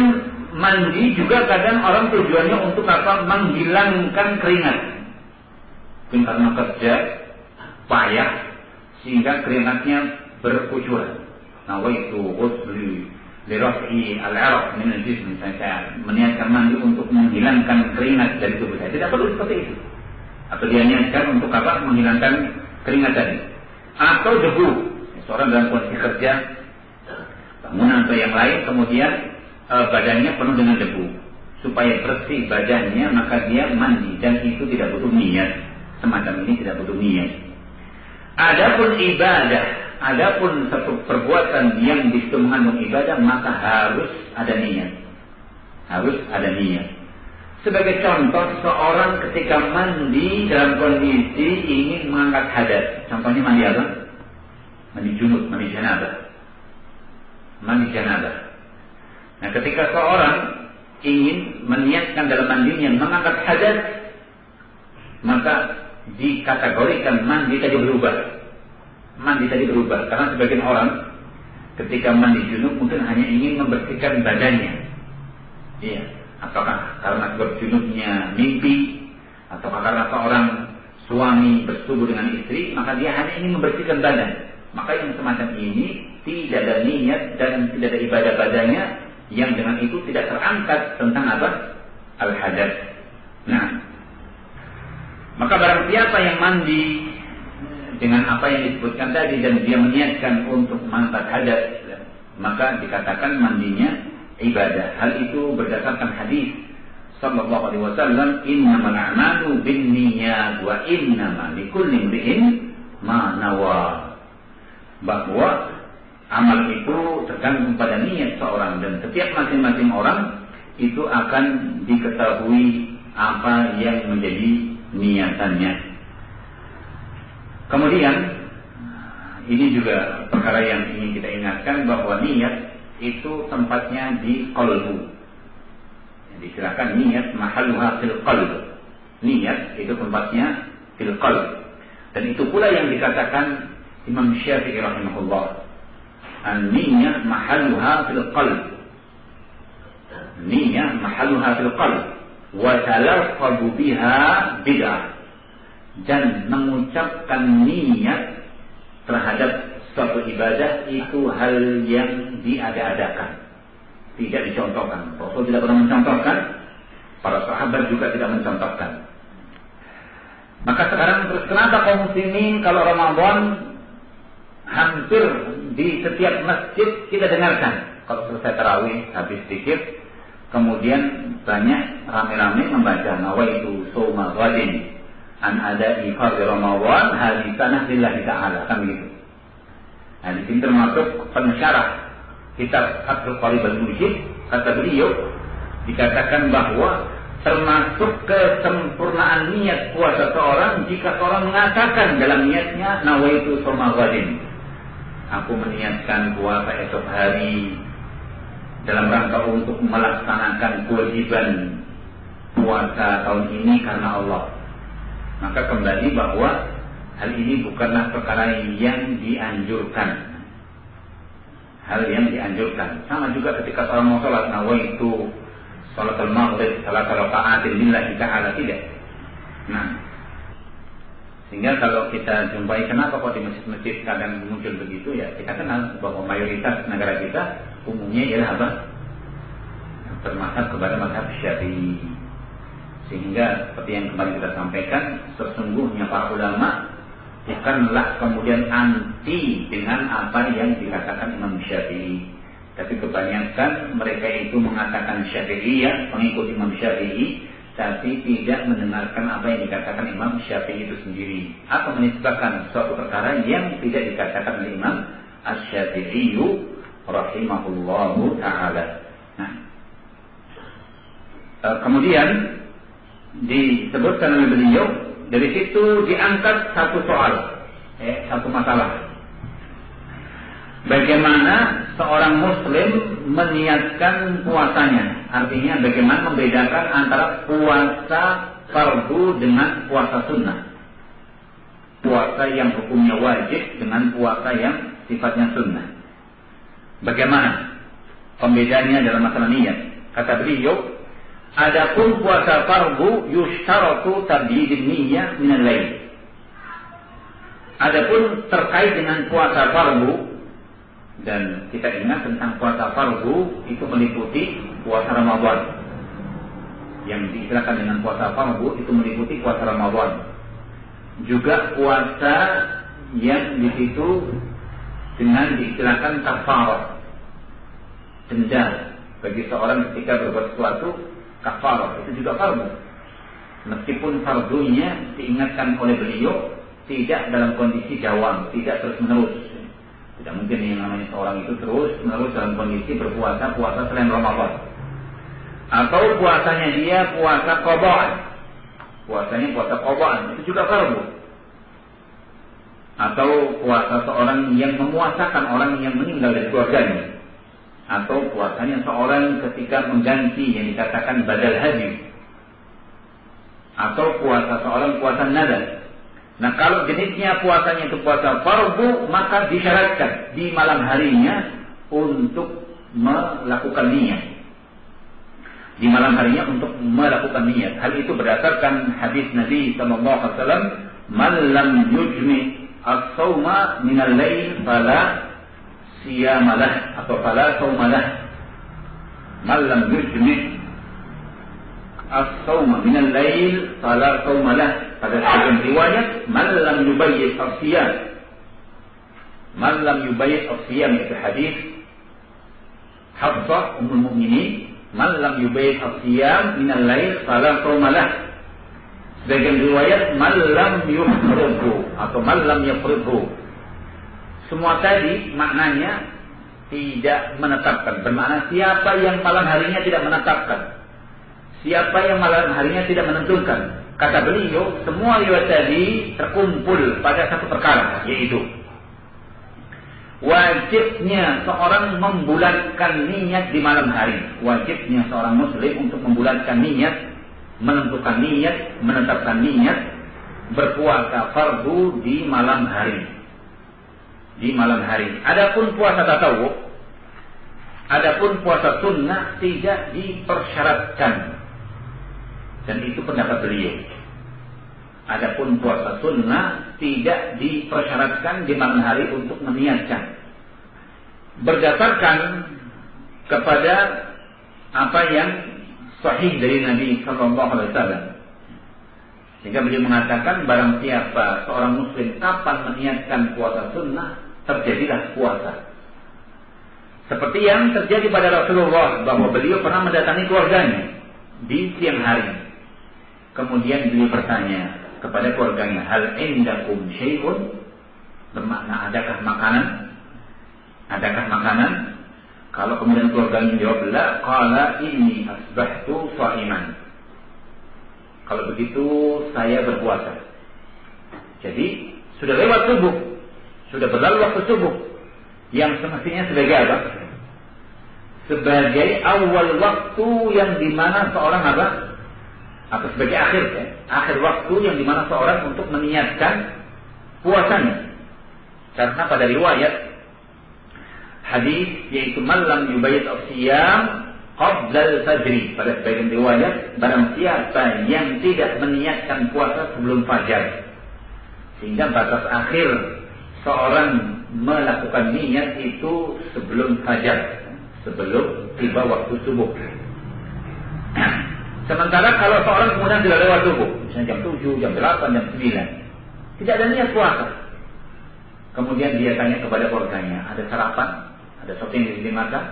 A: mandi juga kadang orang tujuannya untuk apa? Menghilangkan keringat. Mungkin karena kerja payah sehingga keringatnya berkucuran. Nawaitu ghusli liraf'i al-'araq min al-jism, misalnya saya meniatkan mandi untuk menghilangkan keringat dari tubuh saya. Tidak perlu seperti itu. Atau dia niatkan untuk apa? Menghilangkan keringat tadi. Atau debu. Seorang dalam kondisi kerja, bangunan atau yang lain, kemudian badannya penuh dengan debu. Supaya bersih badannya, maka dia mandi. Dan itu tidak butuh niat. Semacam ini tidak butuh niat. Adapun ibadah, adapun satu perbuatan yang disebut mengandung ibadah, maka harus ada niat. Harus ada niat. Sebagai contoh, seorang ketika mandi dalam kondisi ingin mengangkat hadas. Contohnya mandi apa? Mandi junub, mandi janabah. Mandi janabah. Nah, ketika seorang ingin meniatkan dalam mandinya mengangkat hadas, maka dikategorikan mandi tadi berubah. Mandi tadi berubah. Karena sebagian orang ketika mandi junub mungkin hanya ingin membersihkan badannya. Iya. Apakah karena sebab junubnya mimpi, atau karena seorang suami bersetubuh dengan istri, maka dia hanya ingin membersihkan badan. Maka yang semacam ini tidak ada niat dan tidak ada ibadah padanya, yang dengan itu tidak terangkat tentang apa? Al-hadas. Nah, maka barang siapa yang mandi dengan apa yang disebutkan tadi dan dia meniatkan untuk mengangkat hadas, maka dikatakan mandinya ibadah. Hal itu berdasarkan hadis sallallahu alaihi wasallam, innamal a'malu binniyat wa innama likulli imri'in ma nawa. Bahwa amal itu tergantung pada niat seorang, dan setiap masing-masing orang itu akan diketahui apa yang menjadi niatannya. Kemudian ini juga perkara yang ingin kita ingatkan, bahwa niat itu tempatnya di qalbu. Disilakan niat mahalluha fil qalb. Niat itu tempatnya fil qalb. Dan itu pula yang dikatakan Imam Syafi'i rahimahullah, an-niyyah mahalluha fil qalb. Niyyah mahalluha fil qalb wa talaffuz biha bid'ah. Dan mengucapkan niat terhadap suatu ibadah itu hal yang diada-adakan, tidak dicontohkan. Rasul tidak pernah mencontohkan, para sahabat juga tidak mencontohkan. Maka sekarang terus kenapa kaum muslimin kalau Ramadan hampir di setiap masjid kita dengarkan, kalau selesai tarawih habis zikir, kemudian banyak rame-rame membaca nawaitu shauma ghadin an ada'i fardhi Ramadan hadhihi sanah lillahi ta'ala, kan begitu. Nah, di sini termasuk pensyarah kitab Fathul Qarib al-Mujib, kata beliau, dikatakan bahwa termasuk kesempurnaan niat puasa seorang jika seorang mengatakan dalam niatnya nawaitu shauma ghadin, aku meniatkan puasa esok hari dalam rangka untuk melaksanakan kewajiban puasa tahun ini karena Allah. Maka kembali bahwa hal ini bukanlah perkara yang dianjurkan. hal yang dianjurkan. Sama juga ketika seorang mau sholat, nawaitu sholatul maghrib salat raka'atin lillahi ta'ala, tidak. Nah, sehingga kalau kita jumpai kenapa kok di masjid-masjid kadang muncul begitu, ya kita kenal bahwa mayoritas negara kita umumnya ialah apa? Bermazhab kepada mazhab Syafi'i. Sehingga seperti yang kemarin kita sampaikan, sesungguhnya para ulama bukanlah kemudian anti dengan apa yang dikatakan Imam Syafi'i, tapi kebanyakan mereka itu mengatakan Syafi'iyah, pengikut Imam Syafi'i, tapi tidak mendengarkan apa yang dikatakan Imam Syafi'i itu sendiri, atau menisbahkan suatu perkara yang tidak dikatakan oleh Imam Asy-Syafi'i rahimahullahu ta'ala. Nah, kemudian disebutkan oleh beliau, dari situ diangkat satu soal, satu masalah. Bagaimana seorang muslim meniatkan puasanya? Artinya bagaimana membedakan antara puasa fardu dengan puasa sunnah, puasa yang hukumnya wajib dengan puasa yang sifatnya sunnah. Bagaimana pembedanya dalam masalah niat? Kata beliau, adapun puasa fardu yushtaratu tabdidun niyyah min al-lail. Adapun terkait dengan puasa fardu, dan kita ingat tentang puasa fardu itu meliputi puasa Ramadan. Yang diistilahkan dengan puasa fardu itu meliputi puasa Ramadan. Juga puasa yang di situ dengan diistilahkan kafarah, denda bagi seorang ketika berbuat sesuatu, kafarah itu juga fardu. Meskipun fardunya diingatkan oleh beliau tidak dalam kondisi dawam, tidak terus menerus. Tidak mungkin yang namanya seorang itu terus menerus dalam kondisi berpuasa selain Ramadan. Atau puasanya dia puasa qadhaan. Puasanya puasa qadhaan itu juga fardu. Atau puasa seorang yang memuasakan orang yang meninggal dari keluarganya. Atau puasanya seorang ketika mengganti yang dikatakan badal haji. Atau puasa seorang puasa nadar. Nah, kalau jenisnya puasanya itu puasa fardu, maka disyaratkan di malam harinya untuk melakukan niat. Di malam harinya untuk melakukan niat. Hal itu berdasarkan hadis Nabi sallallahu alaihi wasallam, "Man lam yujmi as-sawma min al-lail fala siyamalah atau fala sawmalah." Man lam yujmi as-sawma min al-lail fala sawmalah. Pada sebagian riwayat, man lam yubayyit as-siyam. Man lam yubayyit as-siyam itu hadis Hafsah Ummul Mukminin, man lam yubayyit as-siyam min al-lail fala sawmalah. Sebagian riwayat, man lam yufridhu atau man lam yufridhu. Semua tadi maknanya tidak menetapkan. Bermakna siapa yang malam harinya tidak menetapkan, siapa yang malam harinya tidak menentukan. Kata beliau, semua riwayat tadi terkumpul pada satu perkara, yaitu wajibnya seorang membulatkan niat di malam hari. Wajibnya seorang muslim untuk membulatkan niat, menentukan niat, menetapkan niat berpuasa fardu di malam hari. Di malam hari. Adapun puasa tatawwu, adapun puasa sunnah tidak dipersyaratkan. Dan itu pendapat beliau. Adapun puasa sunnah tidak dipersyaratkan di malam hari untuk meniatkan. Berdasarkan kepada apa yang sahih dari Nabi sallallahu alaihi wasallam. Sehingga beliau mengatakan, barang siapa seorang muslim kapan meniatkan puasa sunnah, terjadilah puasa. Seperti yang terjadi pada Rasulullah, bahwa beliau pernah mendatangi keluarganya di siang hari. Kemudian beliau bertanya kepada keluarganya, hal indakum syai'un? Bermakna adakah makanan? Adakah makanan? Kalau kemudian keluarganya jawab la, qala inni asbahtu sha'iman. Kalau begitu saya berpuasa. Jadi sudah lewat subuh, sudah berlalu waktu subuh, yang semestinya sebagai apa? Sebagai awal waktu yang dimana seorang apa? Atau sebagai akhir, ya? Akhir waktu yang dimana seorang untuk meniatkan puasanya. Karena pada riwayat hadis yaitu man lam yubayyit as-siyam qabla al-fajr. Pada sebagian riwayat, barang siapa yang tidak meniatkan puasa sebelum fajar, sehingga batas akhir seorang melakukan niat itu sebelum fajar, sebelum tiba waktu subuh. Sementara kalau seorang kemudian sudah lewat subuh, misalnya jam 7, jam 8, jam 9, tidak ada niat puasa, kemudian dia tanya kepada keluarganya, ada sarapan, ada sesuatu yang dimakan?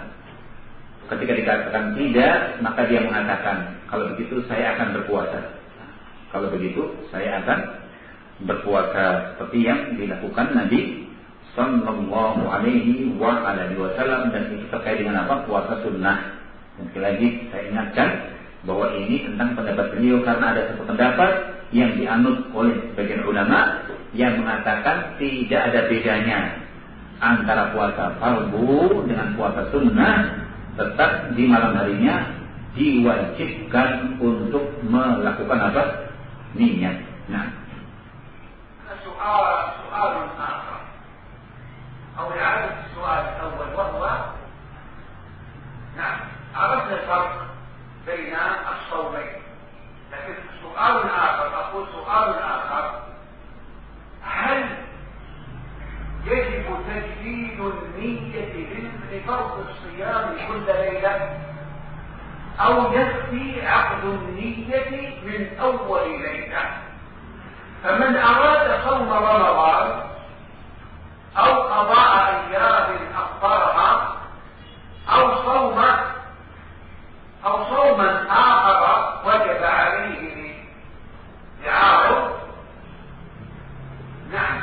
A: Ketika dikatakan tidak, maka dia mengatakan, kalau begitu saya akan berpuasa. Kalau begitu saya akan berpuasa, seperti yang dilakukan Nabi Sallallahu Alaihi Wasallam, dan itu terkait dengan apa? Puasa sunnah. Dan sekali lagi saya ingatkan bahwa ini tentang pendapat beliau, karena ada satu pendapat yang dianut oleh sebagian ulama yang mengatakan tidak ada bedanya antara puasa fardu dengan puasa sunnah, tetap di malam harinya diwajibkan untuk melakukan apa? Niat. Nah,
B: سؤال آخر أو إعادة السؤال الأول، وهو نعم عرفنا الفرق بين الصومين، لكن سؤال آخر، أقول سؤال آخر، هل يجب تجديد النية لفرض الصيام كل ليلة، أو يكفي عقد النية من أول ليلة؟ فمن أراد صوم رمضان أو قضاء أيام أفطرها أو صوما آخر وجب عليه لعارض، نعم،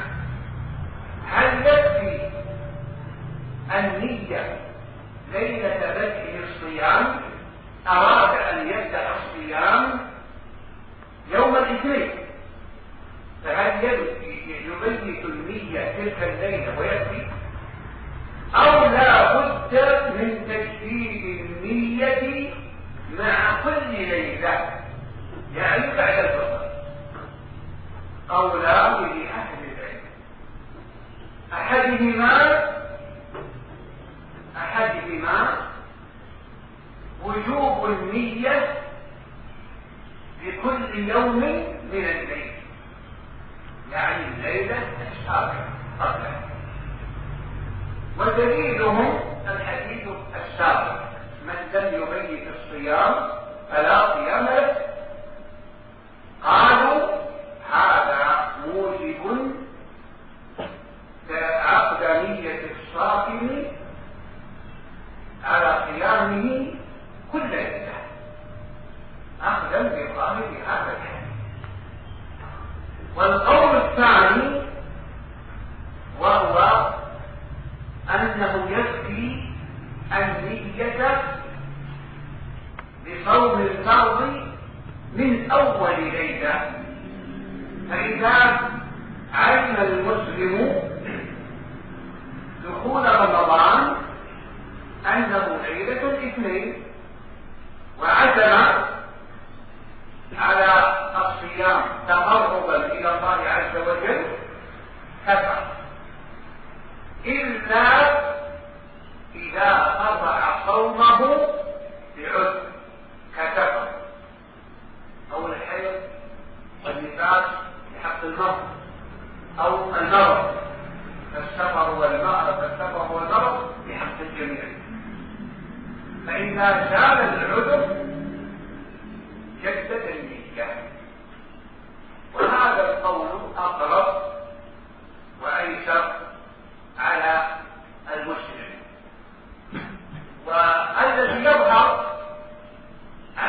B: هل يكفي النية ليلة بدء الصيام؟ أراد أن يبدأ الصيام يوم الاثنين، فهل يبيت النية تلك الليلة ويكفي، أو لا بد من تجديد النية مع كل ليلة، يعني بعد الفطر؟ قولان لأهل العلم، أحدهما وجوب النية لكل يوم من الليل، يعني الليلة السابقة قبلها، ودليلهم الحديث السابق: من لم يبيت الصيام فلا صيام له. قالوا هذا موجب عقد نية الصائم على صيامه كل ليلة، أخذا بظاهر هذا الحديث. والقول الثاني وهو أنه يكفي النية بصوم الفرض من أول ليلة، فإذا علم المسلم دخول رمضان أنه ليلة الاثنين وعزم على الصيام تقربا إلى الله عز وجل، كفر، إلا إذا قطع صومه بعذر كسفر أو الحيض والنفاس بحق المرض، أو المرض فالسفر والمرض بحق الجميع. فإذا زال العذر جدد النية، وهذا القول أقرب وأيسر على المسلم. والذي يظهر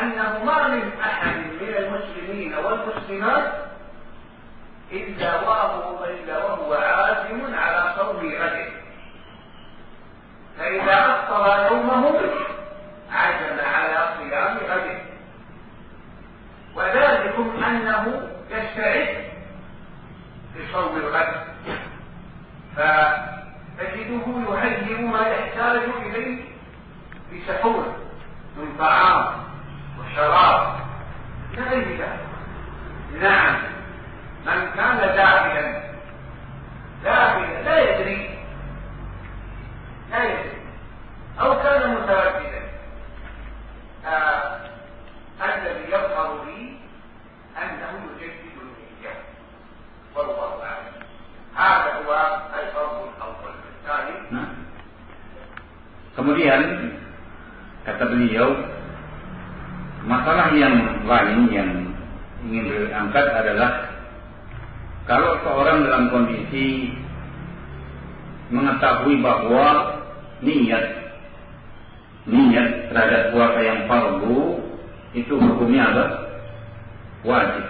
B: أنه ما من أحد من المسلمين والمسلمات إلا وهو عازم على صوم غده، فإذا أفطر يومه عزم على صيام غده، وذلكم أنه يستعد لصوم الغد، فتجده يهيئ ما يحتاج إليه بسحور من طعام وشراب غير ذلك. نعم، من كان جاهلا لا يدري
A: Kemudian kata beliau, masalah yang lain yang ingin diangkat adalah kalau seorang dalam kondisi mengetahui bahwa niat terhadap puasa yang fardu itu hukumnya apa? Wajib.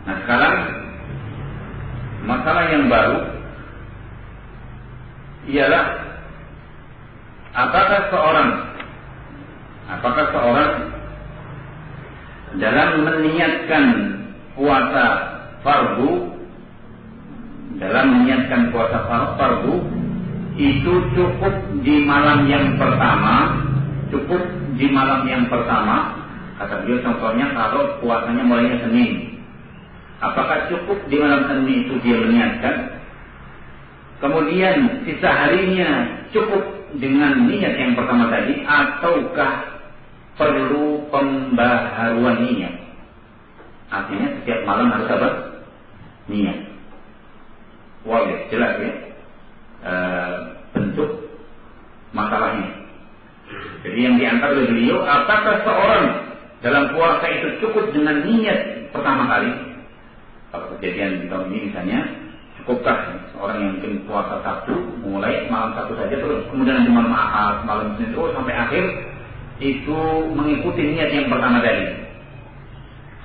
A: Nah sekarang masalah yang baru ialah apakah seorang dalam meniatkan puasa fardu itu cukup di malam yang pertama, kata beliau contohnya kalau puasanya mulainya Senin, apakah cukup di malam Senin itu dia meniatkan, kemudian sisa harinya cukup dengan niat yang pertama tadi, ataukah perlu pembaharuan niat? Artinya setiap malam harus apa? Niat. Wajib, jelas ya bentuk masalahnya. Jadi yang diangkat oleh beliau, apakah seorang dalam puasa itu cukup dengan niat pertama kali? Kalau kejadian di tahun ini misalnya, cukupkah seorang yang mungkin puasa Sabtu, mulai malam Sabtu saja terus kemudian di malam Ahad, malam Senin terus sampai akhir itu mengikuti niat yang pertama tadi?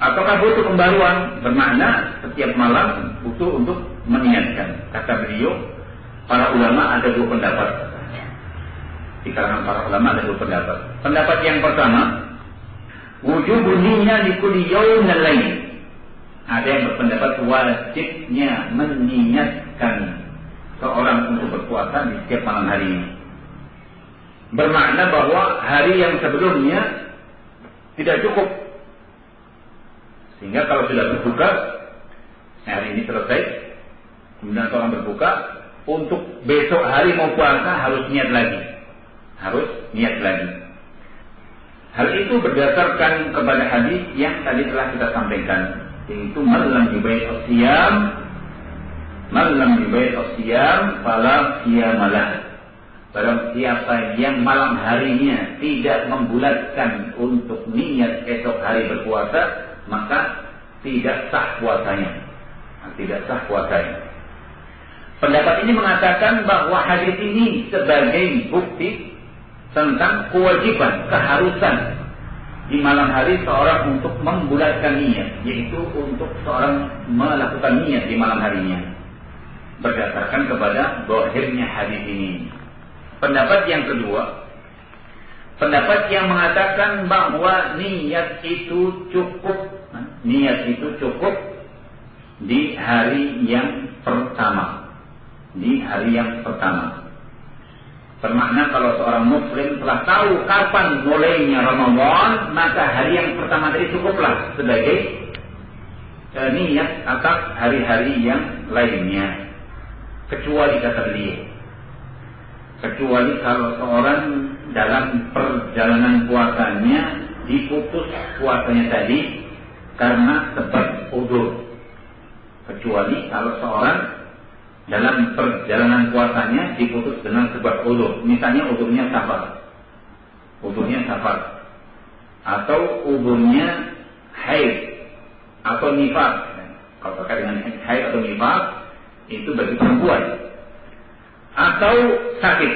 A: Ataukah butuh pembaruan, bermakna setiap malam butuh untuk meniatkan? Kata beliau, para ulama ada dua pendapat. Di kalangan para ulama ada dua pendapat. Pendapat yang pertama, wujubun niyyah li kulli yawmin lail. Ada yang berpendapat wajibnya meniatkan seorang untuk berpuasa di setiap malam harinya. Bermakna bahwa hari yang sebelumnya tidak cukup. Sehingga kalau sudah berbuka, hari ini selesai, kemudian seorang berbuka, untuk besok hari mau puasa harus niat lagi. Hal itu berdasarkan kepada hadis yang tadi telah kita sampaikan, yaitu man lam yubayt as-siyam fala siyamalah. Barang siapa yang malam harinya tidak membulatkan untuk niat esok hari berpuasa, maka tidak sah puasanya. Pendapat ini mengatakan bahwa hadis ini sebagai bukti tentang kewajiban, keharusan di malam hari seorang untuk membulatkan niat, yaitu untuk seorang melakukan niat di malam harinya berdasarkan kepada zahirnya hadis ini. Pendapat yang kedua, pendapat yang mengatakan bahwa niat itu cukup di hari yang pertama. Bermakna kalau seorang muslim telah tahu kapan mulainya Ramadan, maka hari yang pertama tadi cukuplah sebagai niat atas hari-hari yang lainnya. Kecuali kata beliau, kalau seorang dalam perjalanan puasanya diputus puasanya tadi karena sebab udzur. Kecuali kalau seorang dalam perjalanan puasanya diputus dengan sebab udzur. Misalnya udzurnya safar, atau udzurnya haid atau nifas. Kalau terkait dengan haid atau nifas itu bagi perempuan, atau sakit.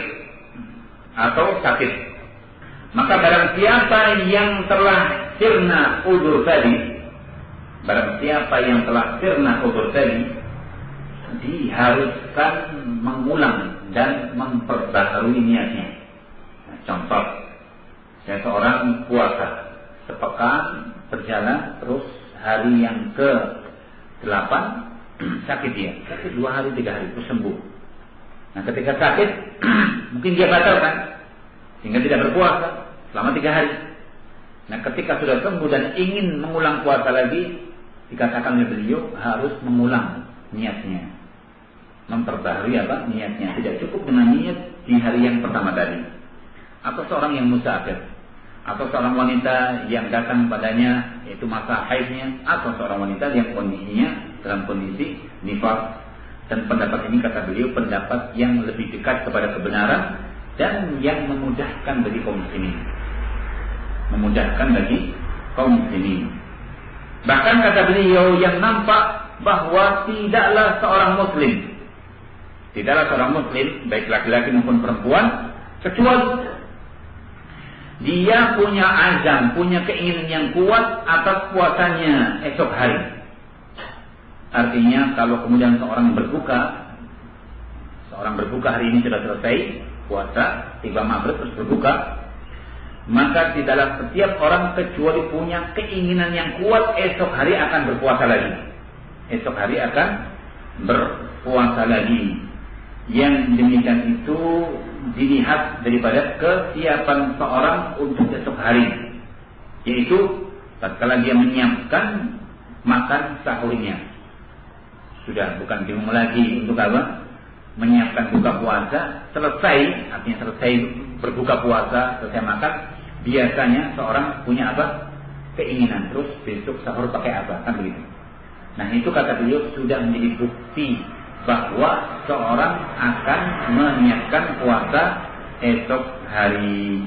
A: Maka barang siapa yang telah sirna udzur tadi, diharuskan mengulang dan memperbaharui niatnya. Nah, contoh, seorang puasa sepekan berjalan, terus hari yang ke-8 sakit 2 hari 3 hari terus sembuh. Nah ketika sakit mungkin dia batalkan sehingga tidak berpuasa selama 3 hari. Nah ketika sudah sembuh dan ingin mengulang puasa lagi, dikatakan oleh beliau harus mengulang niatnya, memperbaharui niatnya. Tidak cukup dengan niat di hari yang pertama tadi. Atau seorang yang musafir, atau seorang wanita yang datang padanya yaitu masa haidnya, atau seorang wanita yang kondisinya dalam kondisi nifas. Dan pendapat ini kata beliau pendapat yang lebih dekat kepada kebenaran, dan yang memudahkan bagi kaum muslimin. Memudahkan bagi kaum muslimin. Bahkan kata beliau, yang nampak bahwa tidaklah seorang muslim, baik laki-laki maupun perempuan, kecuali dia punya azam, punya keinginan yang kuat atas puasanya esok hari. Artinya kalau kemudian seorang berbuka hari ini sudah selesai puasa, tiba maghrib terus berbuka, maka tidaklah setiap orang kecuali punya keinginan yang kuat esok hari akan berpuasa lagi. Esok hari akan berpuasa lagi. Yang demikian itu dilihat daripada kesiapan seorang untuk esok hari, yaitu tatkala dia menyiapkan makan sahurnya. Sudah bukan bingung lagi untuk apa? Menyiapkan buka puasa, artinya selesai berbuka puasa, selesai makan, biasanya seorang punya apa? Keinginan, terus besok sahur pakai apa? Kan begitu. Nah, itu kata beliau sudah menjadi bukti bahwa seorang akan menyiapkan puasa esok hari.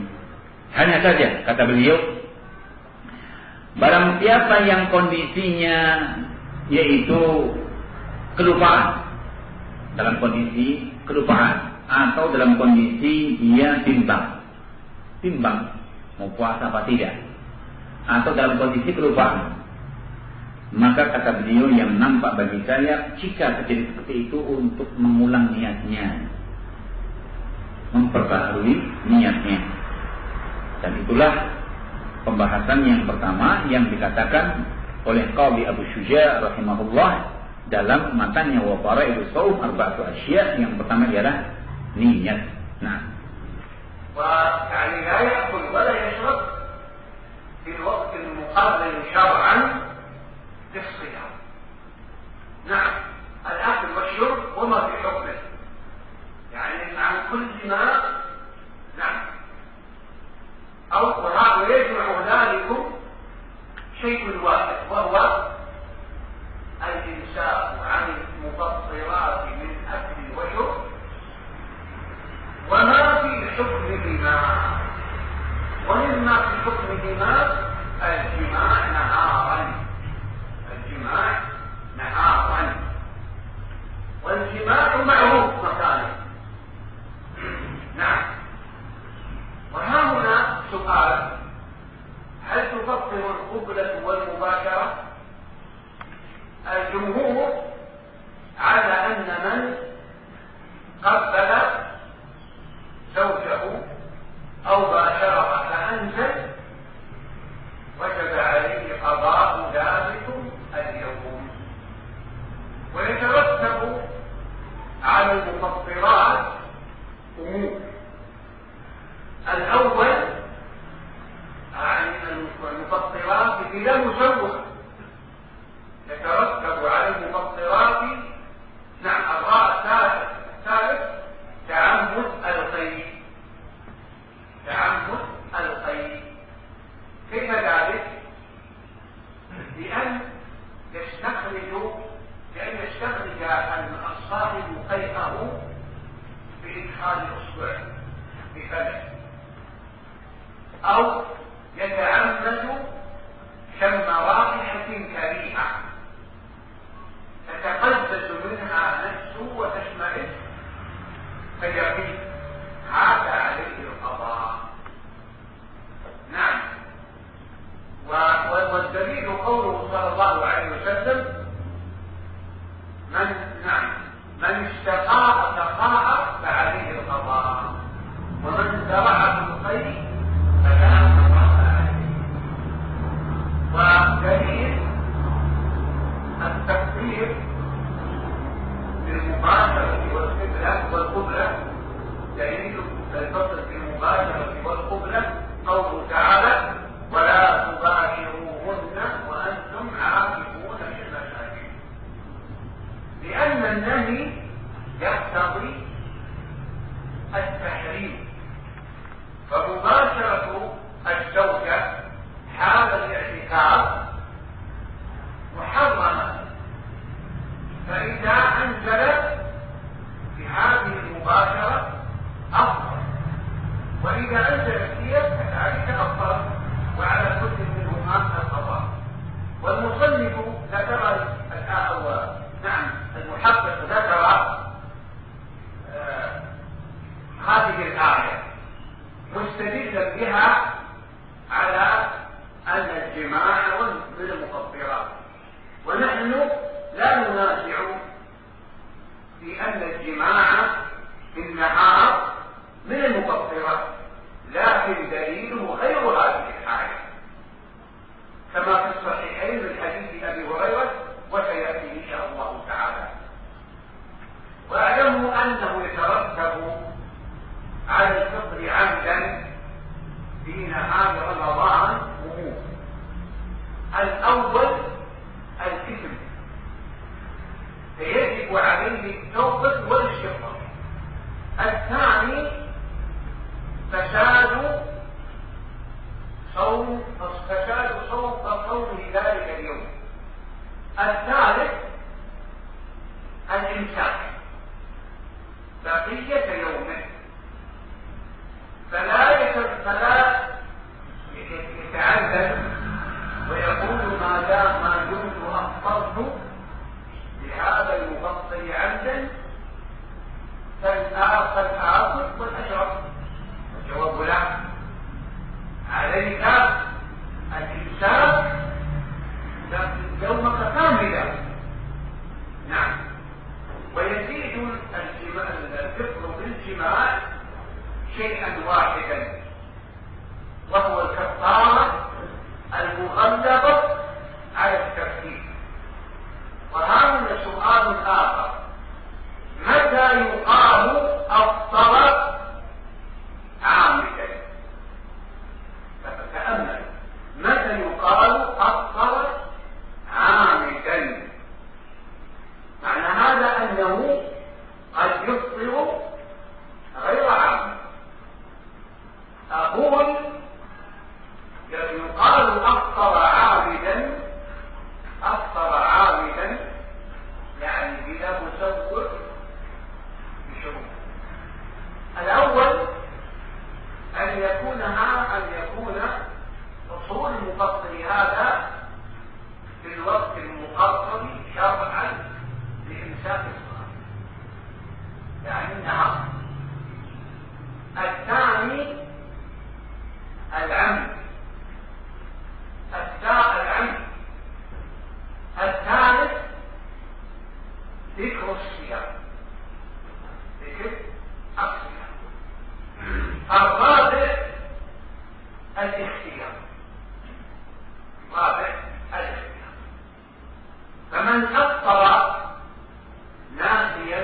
A: Hanya saja, kata beliau, barang siapa yang kondisinya yaitu kelupaan, dalam kondisi kelupaan atau dalam kondisi dia timbang mau puasa apa tidak, atau dalam kondisi kelupaan, maka kata beliau yang nampak bagi saya, jika terjadi seperti itu, untuk mengulang niatnya, memperbaharui niatnya. Dan itulah pembahasan yang pertama yang dikatakan oleh Qadhi Abu Syuja' rahimahullah dalam matanya wa faraidu shaum arba'atu asya'. Yang pertama ialah niat. Nah,
B: wa yani la ya'kul wa la yashrab fi al-waqt al-muqarrar shar'an في الصيام. نعم، الأكل والشرب وما في حكمه، يعني عن كل ما، نعم، أو ويجمع ذلك شيء واحد، وهو الإمساك عن المفطرات من أكل وشرب وما في حكمهما. ومما في حكمهما الجماع نهارا، والجماع معروف مكانه. نعم. وها هنا سؤال: هل تفطر القبلة والمباشرة؟ الجمهور على أن من قبل زوجه أو باشرها فأنزل وجب عليه قضاء ذلك اليوم، ويترتب على المفطرات أمور. الأول يعني المفطرات إذا مسوغة، يترتب على المفطرات، نعم، الراء الثالث تعمد القيء. كيف ذلك؟ بأن يستخرج الصاحب قيئه بإدخال الأصبع في فمه، أو يتعمد شم رائحة كريهة تتقزز منها نفسه وتشمئز فيقيم، هذا عليه القضاء. نعم. والدليل قوله صلى الله عليه وسلم: من استطاع فعليه القضاء، ومن زرع بالخير فكان الله عليه. ودليل التكبير بالمباشرة والقبلة، دليل الفصل بالمباشرة والقبلة قوله تعالى: ولا تباشروهن وأنتم عاكفون في المساجد، لأن النهي يقتضي التحريم، فمباشرة الزوجة حال الاعتكاف محرمة، فإذا أنزلت بهذه المباشرة أفضل، في أن الجماع في النهار من المفطرات، لكن دليله غير هذه الآية كما في الصحيحين من حديث أبي هريرة وسيأتي إن شاء الله تعالى. واعلموا أنه يترتب على الفطر عمدا في نهار رمضان أمور. الأول الإثم، فيجب عليه التوبة والاستغفار. الثاني فساد صوم ذلك اليوم. الثالث الإمساك بقية يومه، فلا يتعذب ويقول ما دمت أفطرت لهذا المفطر عمدا فالآكل والأشرب. الجواب لا، عليك الإمساك يومك كاملا. نعم. ويزيد الفطر بالجماع شيئا واحدا، وهو الكفارة المغلظة على الترتيب. وهذا سؤال آخر: متى يقال أفطر عامدا؟ فتتأمل، متى يقال أفطر عامدا؟ معنى هذا أنه قد يفطر غير عامد. أقول يقال أفطر عامدا يعني بلا مسوغ بشروط. الأول أن يكون حصول المفطر هذا في الوقت المقرر شرعا لإمساك الصلاة، يعني النهار. الثاني العمد. الثالث ذكر الصيام. الرابع الاختيار. فمن أفطر ناسيا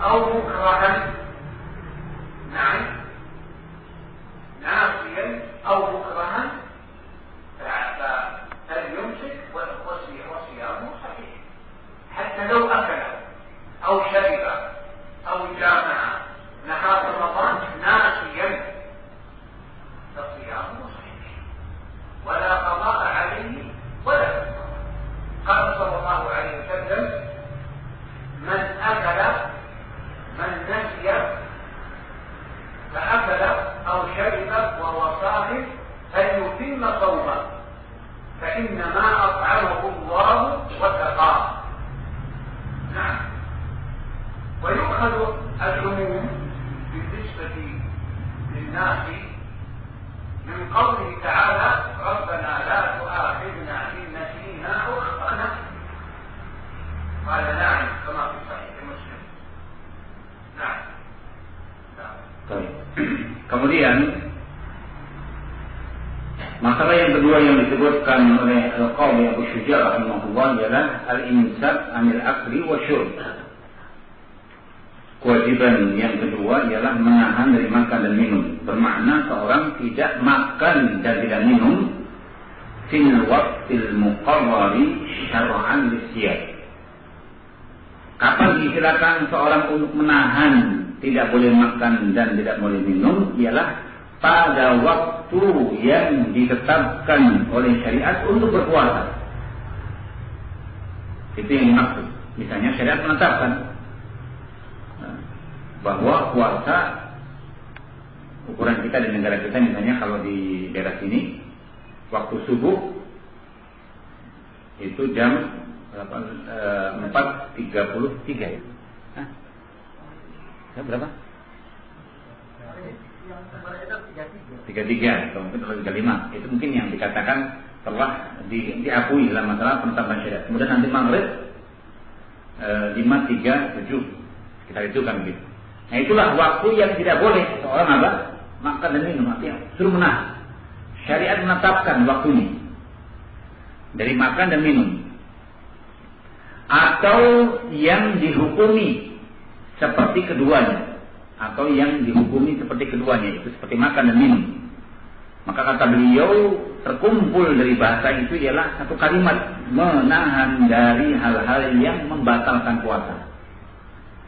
B: أو مكرها، نعم، ناسيا أو مكرها، فليمسك وصيامه صحيح، حتى لو أكل أو شرب أو جامع نهار رمضان ناسيا فصيامه صحيح ولا قضاء عليه ولا كفارة. قال صلى الله عليه وسلم: من نسي فأكل أو شرب وهو صائم فليتم صومه فإنما أطعمه الله وسقاه. نعم. ويؤخذ العموم بالنسبة للناس من قوله تعالى: ربنا لا تؤاخذنا إن نسينا أو أخطأنا. قال: نعم، كما في صحيح مسلم. نعم.
A: Kemudian masalah yang kedua yang disebutkan oleh Al-Qadhi Abu Syuja' rahimahullah ialah al-imsak anil akli wa syurb. Kewajiban yang kedua ialah menahan dari makan dan minum. Bermakna seorang tidak makan dan tidak minum fil waqtil muqarrari syar'an lisiyad. Kapan disilakan seorang untuk menahan tidak boleh makan dan tidak boleh minum ialah pada waktu yang ditetapkan oleh syariat untuk berpuasa. Itu yang dimaksud. Misalnya syariat menetapkan bahwa puasa ukuran kita di negara kita, misalnya kalau di daerah sini waktu subuh itu jam 4.33 ya. Berapa? 33 atau mungkin 35. Itu mungkin yang dikatakan telah diakui dalam masalah penetapan syariat. Kemudian nanti maghrib 5, 3, 7 kita itu kan gitu. Nah itulah waktu yang tidak boleh seorang apa? Makan dan minum, artinya suruh menahan. Syariat menetapkan waktunya dari makan dan minum. Atau yang dihukumi seperti keduanya, atau yang dihukumi seperti keduanya, itu seperti makan dan minum. Maka kata beliau, terkumpul dari bahasa itu ialah satu kalimat, menahan dari hal-hal yang membatalkan puasa.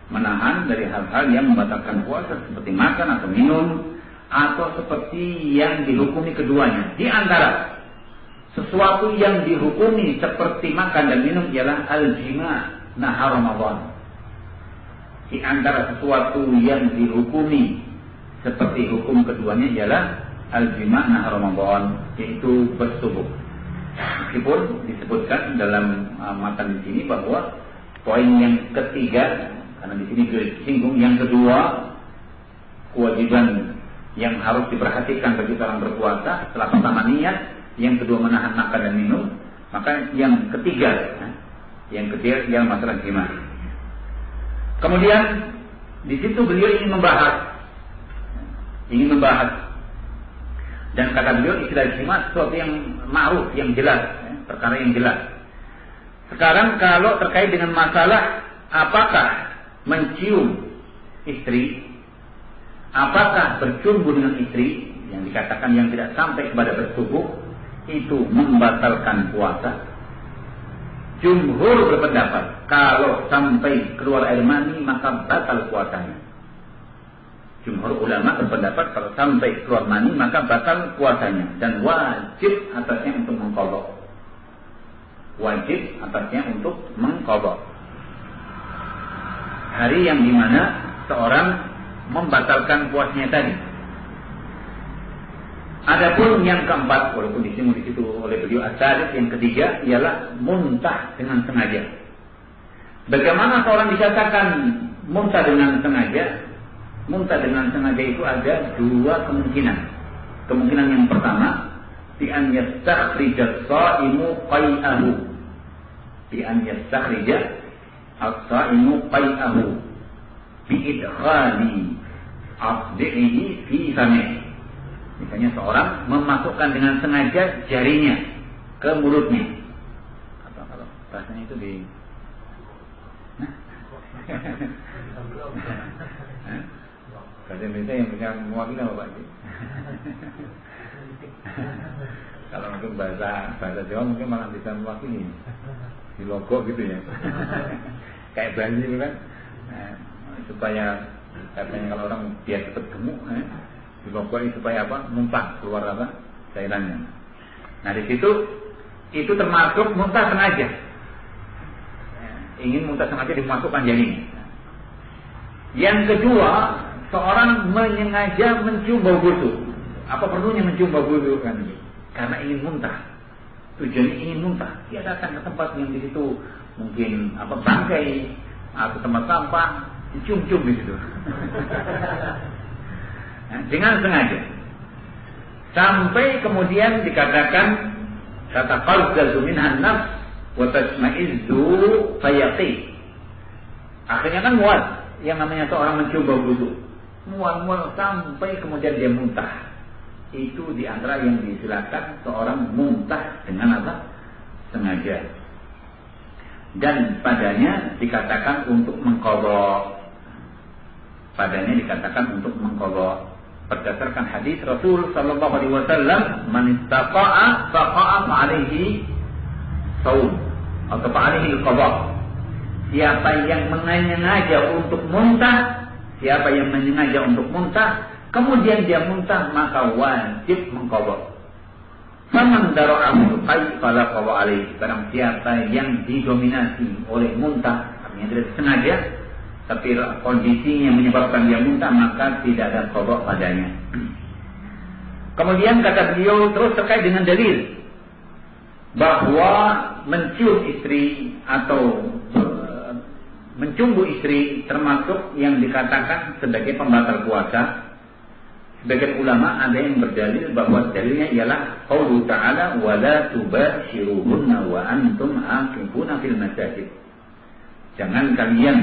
A: Menahan dari hal-hal yang membatalkan puasa seperti makan atau minum, atau seperti yang dihukumi keduanya. Di antara sesuatu yang dihukumi seperti makan dan minum ialah al-jima' nahar Ramadan. Di antara sesuatu yang dihukumi seperti hukum keduanya ialah al-jima' nahar Ramadan, yaitu bersetubuh. Meskipun disebutkan dalam matan di sini bahwa poin yang ketiga, karena di sini disinggung yang kedua, kewajiban yang harus diperhatikan bagi orang berpuasa setelah pertama niat, yang kedua menahan makan dan minum, maka yang ketiga yang masalah jima. Kemudian di situ beliau ingin membahas, dan kata beliau istilah jima sesuatu yang ma'ruf, yang jelas, perkara yang jelas. Sekarang kalau terkait dengan masalah apakah mencium istri, apakah bercumbu dengan istri, yang dikatakan yang tidak sampai kepada bersetubuh itu membatalkan puasa. Jumhur berpendapat kalau sampai keluar air mani maka batal puasanya. Jumhur ulama berpendapat kalau sampai keluar mani maka batal puasanya dan wajib atasnya untuk mengqadha. Wajib atasnya untuk mengqadha. Hari yang dimana seorang membatalkan puasanya tadi. Adapun yang keempat, walaupun disinggung di situ oleh beliau as-salis, yang ketiga ialah muntah dengan sengaja. Bagaimana seorang dikatakan muntah dengan sengaja? Muntah dengan sengaja itu ada dua kemungkinan. Kemungkinan yang pertama, bi an yastakhrija as-sha'imu qai'ahu. Bi an yastakhrija as-sha'imu qai'ahu bi idkhali asbi'ihi fi famihi. Misalnya seorang memasukkan dengan sengaja jarinya ke mulutnya. Atau kalau bahasanya itu di bahasa Indonesia yang punya mewakili apa Pak? Kalau mungkin bahasa Jawa mungkin malah bisa mewakili. Di logo gitu ya. Kayak Bali itu kan. Supaya katanya kalau orang biar cepat gemuk, dilogoi supaya apa? Muntah keluar apa? Cairannya. Nah di situ itu termasuk muntah sengaja. Ingin muntah sengaja dimasukkan jarinya. Yang kedua, seorang menyengaja mencium bau busuk. Apa perlunya mencium bau busuk kan? Karena ingin muntah. Tujuannya ingin muntah. Dia datang ke tempat yang di situ mungkin apa bangkai atau tempat sampah, dicium-cium di situ. Dengan sengaja. Sampai kemudian dikatakan kata qalzatu minhan nafs wa tasma'izzu fayaqi. Akhirnya kan mual yang namanya seorang mencium bau busuk. Mual sampai kemudian dia muntah. Itu di antara yang disilakan seorang muntah dengan apa? Sengaja. Dan padanya dikatakan untuk mengqadha. Padanya dikatakan untuk mengqadha. Berdasarkan hadis Rasul sallallahu alaihi wasallam, "Man istaqa'a faqa'a fa'alaihi shaum." Atau fa'alaihi al-qadha. Siapa yang menyengaja untuk muntah, siapa yang menyengaja untuk muntah, kemudian dia muntah, maka wajib mengqadha. Faman dara'ahu qai fala qadha alaihi. Barang siapa yang didominasi oleh muntah, artinya tidak sengaja, tapi kondisinya menyebabkan dia muntah, maka tidak ada qadha padanya. Kemudian kata beliau terus terkait dengan dalil bahwa mencium istri atau mencumbu istri termasuk yang dikatakan sebagai pembatal puasa. Sebagian ulama ada yang berdalil bahwa dalilnya ialah qaulu ta'ala wa la tubashiruhunna wa antum aqifuna fil masajid. Jangan kalian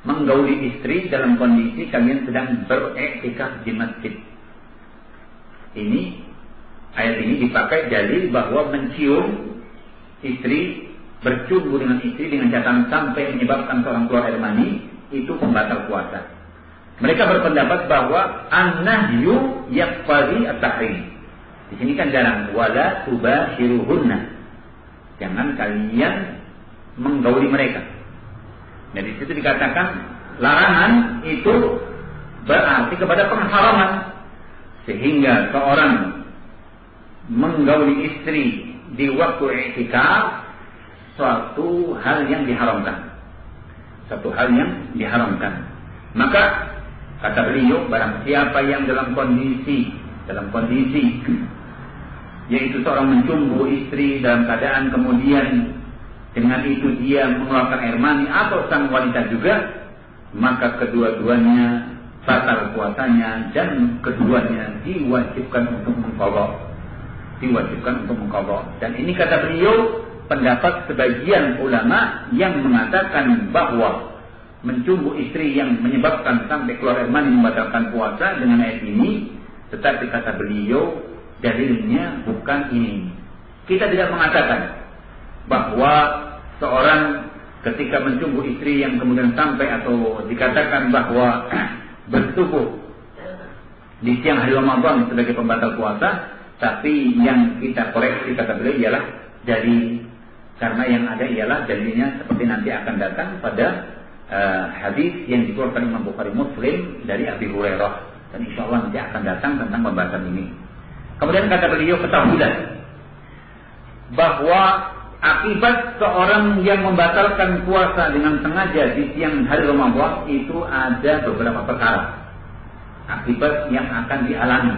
A: menggauli istri dalam kondisi kalian sedang beriktikaf di masjid. Ayat ini dipakai dalil bahwa mencium istri, bercumbu dengan istri dengan catatan sampai menyebabkan seorang keluar air mani itu pembatal puasa. Mereka berpendapat bahwa an-nahyu yaqtadi at-tahrim. Di sini kan jarang wala tubashiruhunna. Jangan kalian menggauli mereka. Nah, di situ dikatakan larangan itu berarti kepada pengharaman, sehingga seorang menggauli istri di waktu i'tikaf suatu hal yang diharamkan. Maka kata beliau, barang siapa yang dalam kondisi yaitu seorang mencumbu istri dalam keadaan kemudian dengan itu dia mengeluarkan air mani atau sang wanita juga, maka kedua-duanya batal puasanya dan keduanya diwajibkan untuk mengqadha. Dan ini kata beliau pendapat sebagian ulama yang mengatakan bahwa mencumbu istri yang menyebabkan sampai keluar air mani membatalkan puasa dengan ayat ini. Tetapi kata beliau dalilnya bukan ini. Kita tidak mengatakan bahwa seorang ketika mencumbu istri yang kemudian sampai atau dikatakan bahwa bertubuh di siang hari Ramadan sebagai pembatal puasa. Tapi yang kita koreksi kata beliau ialah dalil, karena yang ada ialah dalilnya seperti nanti akan datang pada hadis yang dikeluarkan Imam Bukhari Muslim dari Abi Hurairah. Dan insya Allah nanti akan datang tentang pembahasan ini. Kemudian kata beliau, ketahuilah bahwa akibat seorang yang membatalkan puasa dengan sengaja di siang hari Ramadan itu ada beberapa perkara. Akibat yang akan dialami,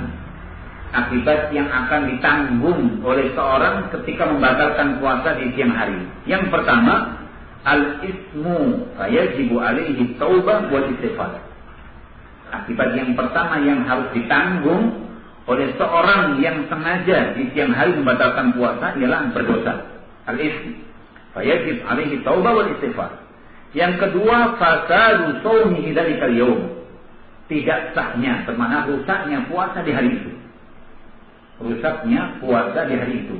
A: akibat yang akan ditanggung oleh seorang ketika membatalkan puasa di siang hari. Yang pertama, al-ismu fayajibu alaihi taubah wal istighfar. Akibat yang pertama yang harus ditanggung oleh seorang yang sengaja di siang hari membatalkan puasa ialah berdosa. Al-ism fayajib alaihi taubah wal istighfar. Yang kedua, fasadu shaumihi dzalikal yaum. Tidak sahnya, bermakna rusaknya puasa di hari itu. Rusaknya puasa di hari itu.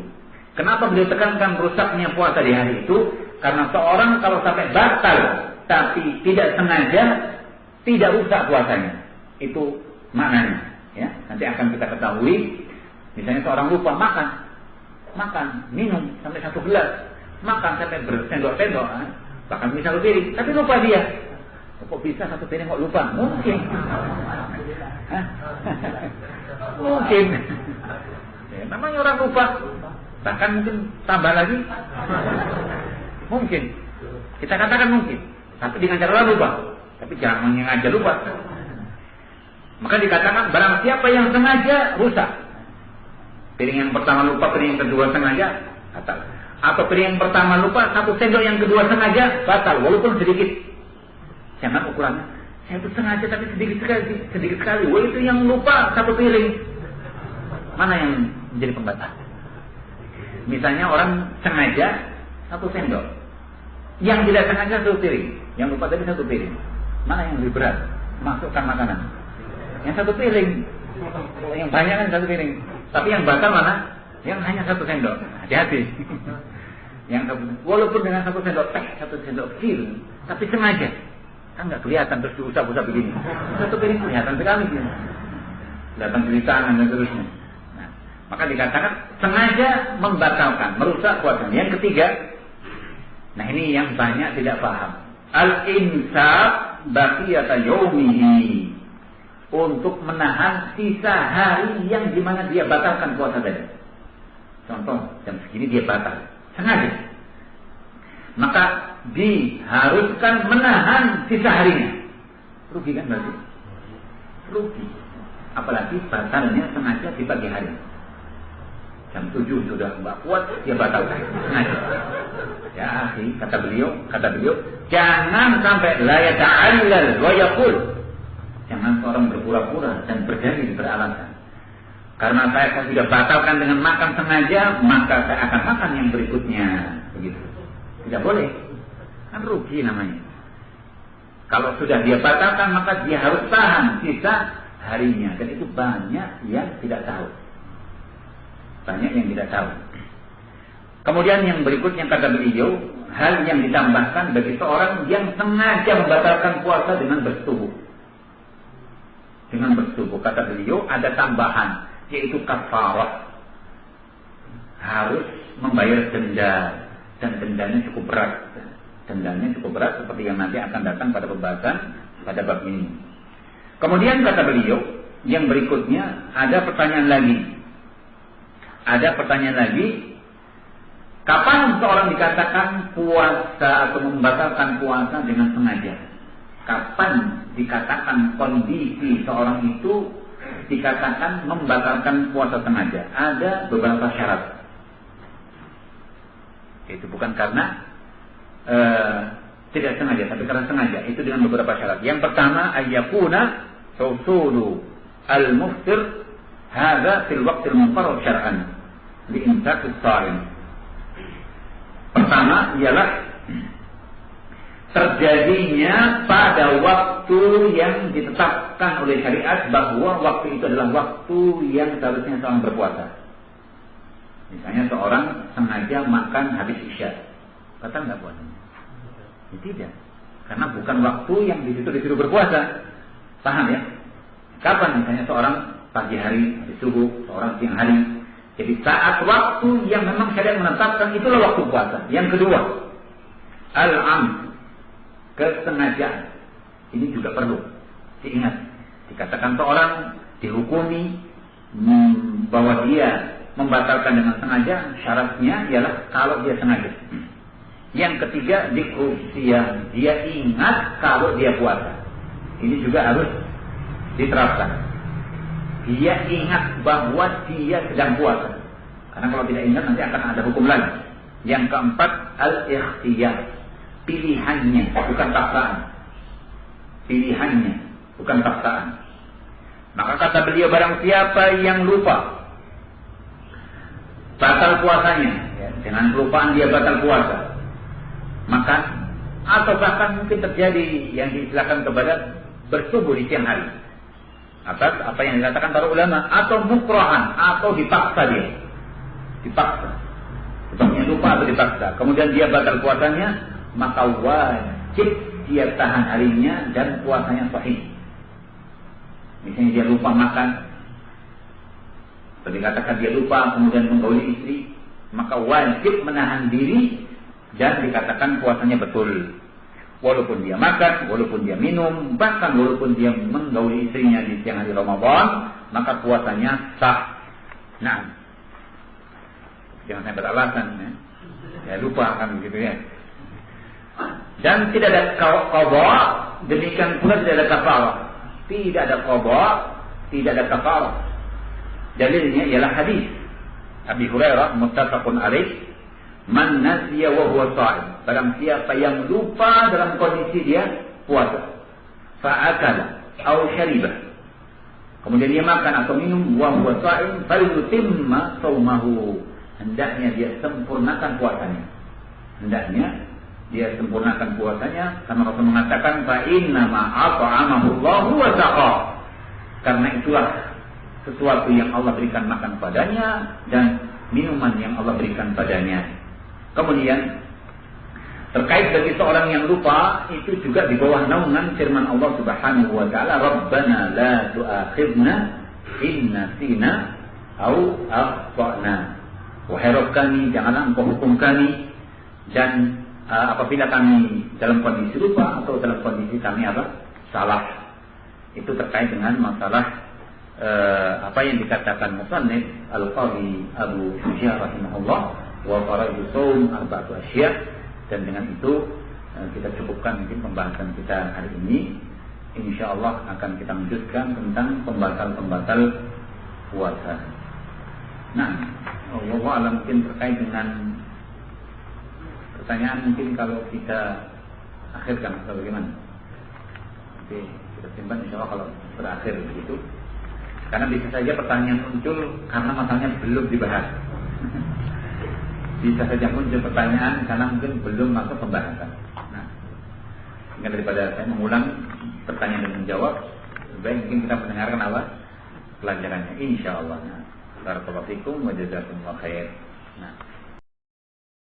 A: Kenapa beliau tekankan rusaknya puasa di hari itu? Karena seorang kalau sampai batal tapi tidak sengaja, tidak rusak puasanya. Itu maknanya, ya. Nanti akan kita ketahui. Misalnya seorang lupa makan, minum sampai 1 gelas, makan sampai bersendok-sendok, bahkan bisa 1 piring, tapi lupa dia. Kok bisa 1 piring kok lupa? Mungkin. Mungkin. Ya, namanya orang lupa. Bahkan mungkin tambah lagi. Mungkin. Kita katakan mungkin. Tapi dengan cara lupa. Tapi jangan menyengaja lupa. Maka dikatakan barang siapa yang sengaja rusak. Piring yang pertama lupa, piring yang kedua sengaja batal. Atau piring yang pertama lupa, 1 sendok yang kedua sengaja batal, walaupun sedikit. Jangan ukurannya. Saya itu sengaja tapi sedikit sekali. Wah, itu yang lupa 1 piring. Mana yang menjadi pembatal? Misalnya orang sengaja 1 sendok. Yang tidak sengaja 1 piring. Yang lupa tadi 1 piring. Mana yang lebih berat? Masukkan makanan. Yang 1 piring. Kalau yang banyak kan 1 piring. Tapi yang batal mana? Yang hanya 1 sendok. Hati-hati. Yang walaupun dengan 1 sendok teh, 1 sendok kecil, tapi sengaja. Kan nggak kelihatan terus diusap-usap begini. 1 piring kelihatan sekali gitu. Kelihatan di tangan dan seterusnya. Nah, maka dikatakan sengaja membatalkan, merusak puasa. Yang ketiga, nah ini yang banyak tidak paham. Al-imsak baqiyata yaumihi. Untuk menahan sisa hari yang dimana dia batalkan puasa tadi. Contoh, jam segini dia batal. Sengaja. Maka diharuskan menahan sisa harinya. Rugi kan berarti? Rugi. Apalagi batalnya sengaja di pagi hari. Jam 7 sudah mbak kuat, dia batalkan. Sengaja. Ya akhi, kata beliau, jangan sampai la yata'allal wa yaqul. Jangan seorang berpura-pura dan berdalil beralasan. Karena saya sudah batalkan dengan makan sengaja, maka saya akan makan yang berikutnya. Begitu. Tidak boleh. kan rugi namanya. Kalau sudah dia batalkan maka dia harus tahan sisa harinya, dan itu banyak yang tidak tahu. Banyak yang tidak tahu. Kemudian yang berikutnya kata beliau, hal yang ditambahkan bagi seorang yang sengaja membatalkan puasa dengan bersetubuh. Dengan bersetubuh, kata beliau ada tambahan, yaitu kafarah. Harus membayar denda, dan dendanya cukup berat. Dendanya cukup berat seperti yang nanti akan datang pada pembahasan pada bab ini. Kemudian kata beliau, yang berikutnya ada pertanyaan lagi. Ada pertanyaan lagi, kapan seorang dikatakan puasa atau membatalkan puasa dengan sengaja? Kapan dikatakan kondisi seorang itu dikatakan membatalkan puasa sengaja? Ada beberapa syarat. Itu bukan karena tidak sengaja, tapi karena sengaja. Itu dengan beberapa syarat. Yang pertama, ayyakuna husulu al-muftir hadza fil waqtil muqarrar syar'an li imsak as-shaim. Pertama ialah terjadinya pada waktu yang ditetapkan oleh syariat, bahwa waktu itu adalah waktu yang seharusnya seorang berpuasa. Misalnya seorang sengaja makan habis isya, batal nggak puasanya? Ya, tidak, karena bukan waktu yang disuruh berpuasa. Paham ya? Kapan misalnya seorang pagi hari, habis subuh, seorang siang hari. Jadi saat waktu yang memang syariat menetapkan, itulah waktu puasa. Yang kedua, al-amd, kesengajaan. Ini juga perlu diingat. Dikatakan seorang dihukumi bahwa dia membatalkan dengan sengaja, syaratnya ialah kalau dia sengaja. Yang ketiga, dikrusia, dia ingat kalau dia puasa. Ini juga harus diterapkan. Dia ingat bahwa dia sedang puasa. Karena kalau tidak ingat nanti akan ada hukum lain. Yang keempat, al-ikhtiyar, pilihannya, bukan paksaan. Pilihannya, bukan paksaan. Maka kata beliau, barang siapa yang lupa batal puasanya, ya, dengan kelupaan dia batal puasa, maka atau bahkan mungkin terjadi yang diistilahkan kepada bersubuh di siang hari, atas apa yang dikatakan para ulama, atau mukrahan, atau dipaksa dia, dipaksa, sebabnya lupa atau dipaksa, kemudian dia batal puasanya, maka wajib dia tahan harinya dan puasanya sahih. Misalnya dia lupa makan, seperti katakan dia lupa kemudian menggauli istri, maka wajib menahan diri dan dikatakan puasanya betul. Walaupun dia makan, walaupun dia minum, bahkan walaupun dia menggauli istrinya di siang hari Ramadan, maka puasanya sah. Nah, jangan sampai beralasan ya lupa kan begitu ya. Dan tidak ada qadha, demikian pula tidak ada kafarah. Tidak ada qadha, tidak ada kafarah. Dalilnya ialah hadis Abi Hurairah muttafaqun alaih, man nasiya wa huwa sha'im, barang siapa yang lupa dalam kondisi dia puasa, fa'akala aw syariba, kemudian dia makan atau minum, wa huwa sha'im, falyutimma shaumahu, hendaknya dia sempurnakan puasanya. Hendaknya dia sempurnakan puasanya, karena Rasul mengatakan fa inna ma at'amahu Allahu wa saqa, karena itulah sesuatu yang Allah berikan makan padanya dan minuman yang Allah berikan padanya. Kemudian terkait bagi seorang yang lupa, itu juga di bawah naungan firman Allah Subhanahu wa taala, Rabbana la tu'akhidna in nasina au akhtana. Wahai Rabb kami, janganlah Engkau hukum kami dan apabila kami dalam kondisi lupa atau dalam kondisi kami salah. Itu terkait dengan masalah apa yang dikatakan musannif Al-Qadhi Abu Syuja rahimahullah, wa faraidu shaum arba'atu asya', dan dengan itu kita cukupkan mungkin pembahasan kita hari ini. Insyaallah akan kita lanjutkan tentang pembatal-pembatal puasa. Nah, wallahu a'lam, mungkin terkait dengan pertanyaan mungkin kalau kita akhirkan atau bagaimana? Oke, kita simpan insyaallah kalau berakhir begitu. Karena bisa saja pertanyaan muncul karena masalahnya belum dibahas. Bisa saja muncul pertanyaan karena mungkin belum masuk pembahasan. Nah, daripada saya mengulang pertanyaan dan menjawab, baik mungkin kita mendengarkan apa pelajarannya, insyaallah. Barakallahu fikum wa jazakumullahu khair. Nah.